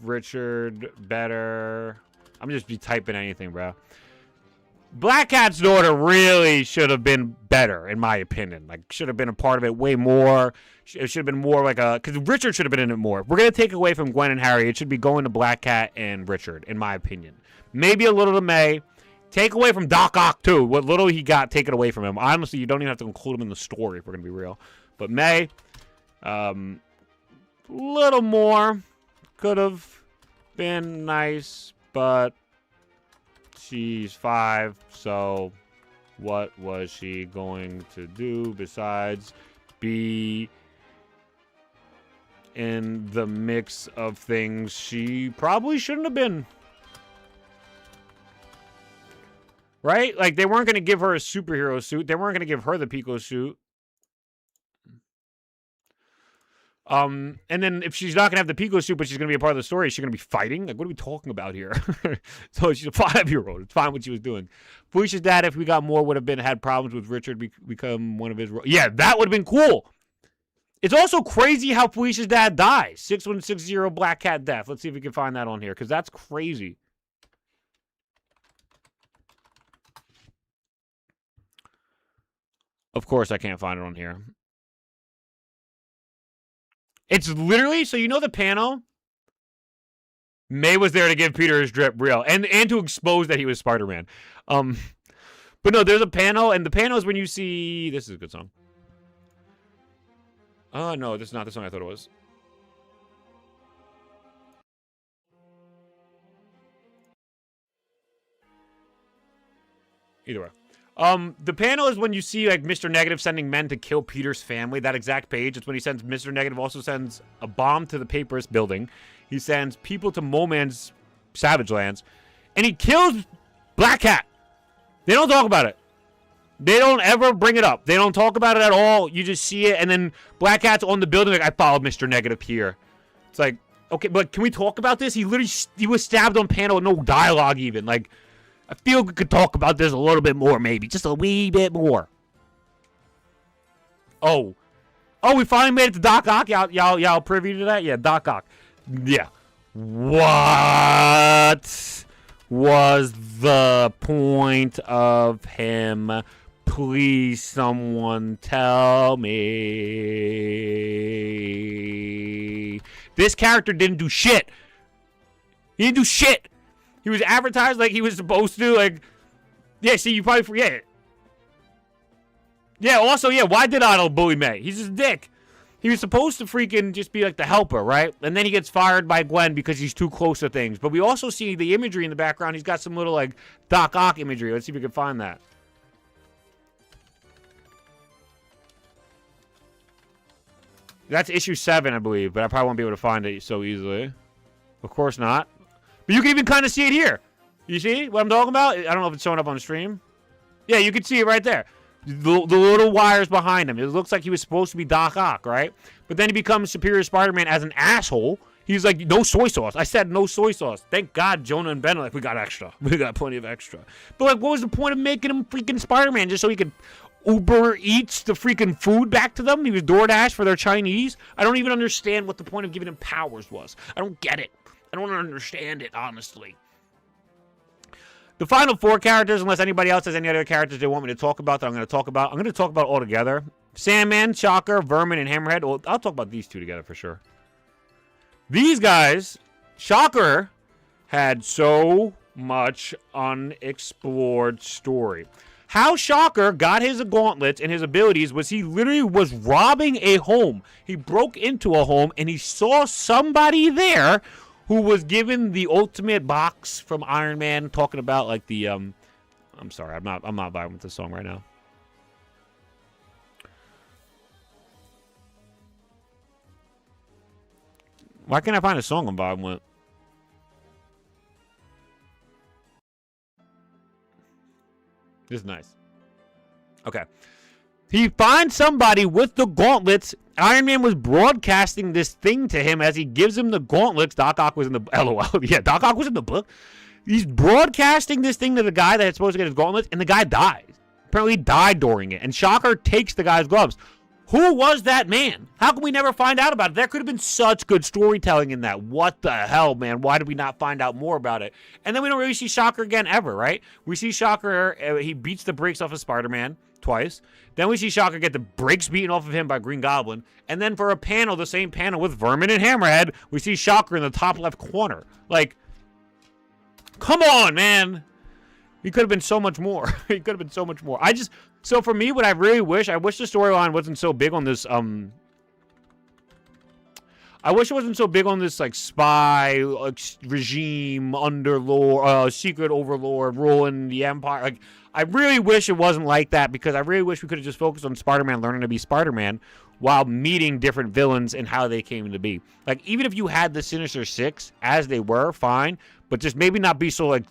Richard better. I'm just be typing anything, bro. Black Cat's Daughter really should have been better, in my opinion. Like, should have been a part of it way more. It should have been more like a... Because Richard should have been in it more. If we're going to take away from Gwen and Harry, it should be going to Black Cat and Richard, in my opinion. Maybe a little to May. Take away from Doc Ock, too. What little he got, take it away from him. Honestly, you don't even have to include him in the story, if we're going to be real. But May, little more could have been nice, but... She's 5, so what was she going to do besides be in the mix of things she probably shouldn't have been? Right? Like, they weren't going to give her a superhero suit. They weren't going to give her the Pico suit. And then if she's not going to have the Pico suit, but she's going to be a part of the story, is she going to be fighting? Like, what are we talking about here? So she's a 5-year-old. It's fine what she was doing. Felicia's dad, if we got more, would have had problems with Richard become one of his... Yeah, that would have been cool. It's also crazy how Felicia's dad dies. 6160 Black Cat death. Let's see if we can find that on here, because that's crazy. Of course I can't find it on here. It's literally, so you know the panel? May was there to give Peter his drip real. And to expose that he was Spider-Man. But no, there's a panel, and the panel is when you see... This is a good song. Oh, no, this is not the song I thought it was. Either way. The panel is when you see, like, Mr. Negative sending men to kill Peter's family. That exact page. It's when he sends... Mr. Negative also sends a bomb to the Papyrus building. He sends people to Moman's Savage Lands. And he kills Black Cat. They don't talk about it. They don't ever bring it up. They don't talk about it at all. You just see it. And then Black Cat's on the building like, I followed Mr. Negative here. It's like, okay, but can we talk about this? He literally... He was stabbed on panel with no dialogue even. Like... I feel we could talk about this a little bit more, maybe. Just a wee bit more. Oh. Oh, we finally made it to Doc Ock? Y'all privy to that? Yeah, Doc Ock. Yeah. What was the point of him Please, someone tell me. This character didn't do shit. He didn't do shit. He was advertised like he was supposed to. Like, yeah, see, you probably forget it. Yeah, also, yeah, why did Otto bully May? He's just a dick. He was supposed to freaking just be like the helper, right? And then he gets fired by Gwen because he's too close to things. But we also see the imagery in the background. He's got some little, like, Doc Ock imagery. Let's see if we can find that. That's issue 7, I believe, but I probably won't be able to find it so easily. Of course not. But you can even kind of see it here. You see what I'm talking about? I don't know if it's showing up on the stream. Yeah, you can see it right there. The little wires behind him. It looks like he was supposed to be Doc Ock, right? But then he becomes Superior Spider-Man as an asshole. He's like, no soy sauce. I said no soy sauce. Thank God Jonah and Ben are like, we got extra. We got plenty of extra. But like, what was the point of making him freaking Spider-Man? Just so he could Uber Eats the freaking food back to them? He was DoorDash for their Chinese? I don't even understand what the point of giving him powers was. I don't get it. I don't understand it, honestly. The final 4 characters, unless anybody else has any other characters they want me to talk about that I'm going to talk about. I'm going to talk about all together. Sandman, Shocker, Vermin, and Hammerhead. Well, I'll talk about these 2 together for sure. These guys, Shocker, had so much unexplored story. How Shocker got his gauntlets and his abilities was he literally was robbing a home. He broke into a home and he saw somebody there who was given the ultimate box from Iron Man, talking about like the I'm sorry, I'm not vibing with this song right now. Why can't I find a song I'm vibing with? This is nice. Okay. He finds somebody with the gauntlets. Iron Man was broadcasting this thing to him as he gives him the gauntlets. Doc Ock was in the... LOL. Yeah, Doc Ock was in the book. He's broadcasting this thing to the guy that's supposed to get his gauntlets, and the guy dies. Apparently he died during it. And Shocker takes the guy's gloves. Who was that man? How can we never find out about it? There could have been such good storytelling in that. What the hell, man? Why did we not find out more about it? And then we don't really see Shocker again ever, right? We see Shocker, he beats the brakes off of Spider-Man twice. Then we see Shocker get the brakes beaten off of him by Green Goblin. And then for a panel, the same panel with Vermin and Hammerhead, we see Shocker in the top left corner. Like, come on, man. He could have been so much more. He could have been so much more. So for me, what I really wish, I wish the storyline wasn't so big on this, I wish it wasn't so big on this, like, spy, like, regime, underlord, secret overlord, ruling the empire. Like, I really wish it wasn't like that, because I really wish we could have just focused on Spider-Man learning to be Spider-Man while meeting different villains and how they came to be. Like, even if you had the Sinister Six as they were, fine, but just maybe not be so, like,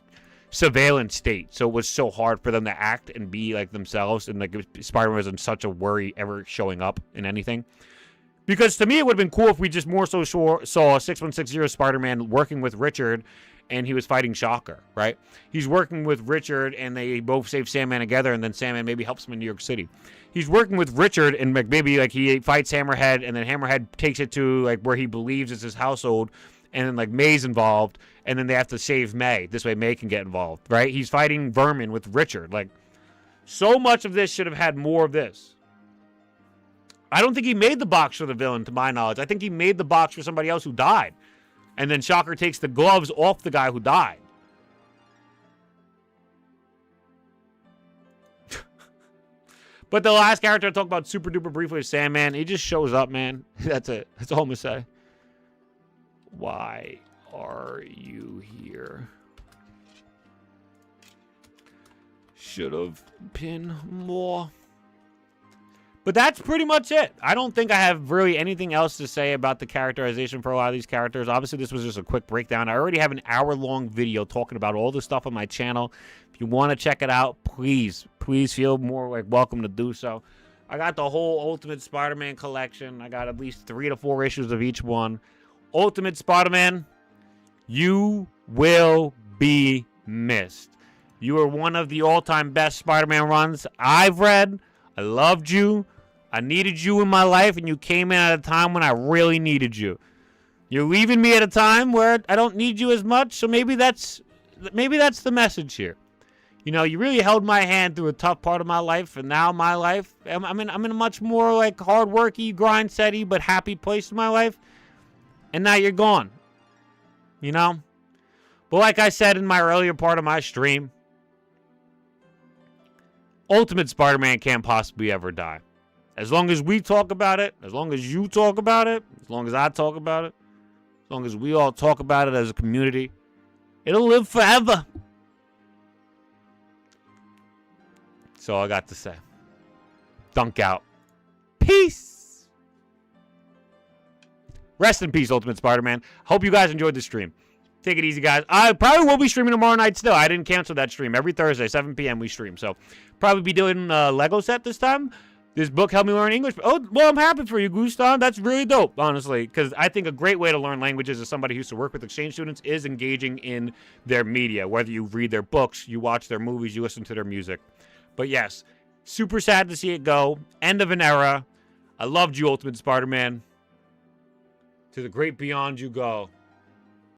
surveillance state, so it was so hard for them to act and be like themselves, and like Spider-Man was in such a worry ever showing up in anything. Because to me, it would have been cool if we just more so saw 6160 Spider-Man working with Richard, and he was fighting Shocker, right? He's working with Richard, and they both save Sandman together, and then Sandman maybe helps him in New York City. He's working with Richard, and like maybe like he fights Hammerhead, and then Hammerhead takes it to like where he believes is his household, and then like May's involved, and then they have to save May. This way May can get involved, right? He's fighting Vermin with Richard. Like, so much of this should have had more of this. I don't think he made the box for the villain, to my knowledge. I think he made the box for somebody else who died. And then Shocker takes the gloves off the guy who died. But the last character I talk about super duper briefly is Sandman. He just shows up, man. That's it. That's all I'm going to say. Why are you here? Should have been more. But that's pretty much it. I don't think I have really anything else to say about the characterization for a lot of these characters. Obviously, this was just a quick breakdown. I already have an hour-long video talking about all this stuff on my channel. If you want to check it out, please feel more like welcome to do so. I got the whole Ultimate Spider-Man collection. I got at least 3 to 4 issues of each one. Ultimate Spider-Man, you will be missed. You are one of the all-time best Spider-Man runs I've read. I loved you. I needed you in my life, and you came in at a time when I really needed you. You're leaving me at a time where I don't need you as much, so maybe that's the message here. You know, you really held my hand through a tough part of my life, and now my life, I'm in a much more like hard worky, grind setty, but happy place in my life. And now you're gone. You know? But like I said in my earlier part of my stream, Ultimate Spider-Man can't possibly ever die. As long as we talk about it, as long as you talk about it, as long as I talk about it, as long as we all talk about it as a community, it'll live forever. That's all I got to say. Dunk out. Peace. Rest in peace, Ultimate Spider-Man. Hope you guys enjoyed the stream. Take it easy, guys. I probably will be streaming tomorrow night still. I didn't cancel that stream. Every Thursday, 7 p.m. we stream. So, probably be doing a Lego set this time. This book helped me learn English. Oh, well, I'm happy for you, Gustav. That's really dope, honestly. Because I think a great way to learn languages as somebody who used to work with exchange students is engaging in their media. Whether you read their books, you watch their movies, you listen to their music. But yes, super sad to see it go. End of an era. I loved you, Ultimate Spider-Man. To the great beyond you go.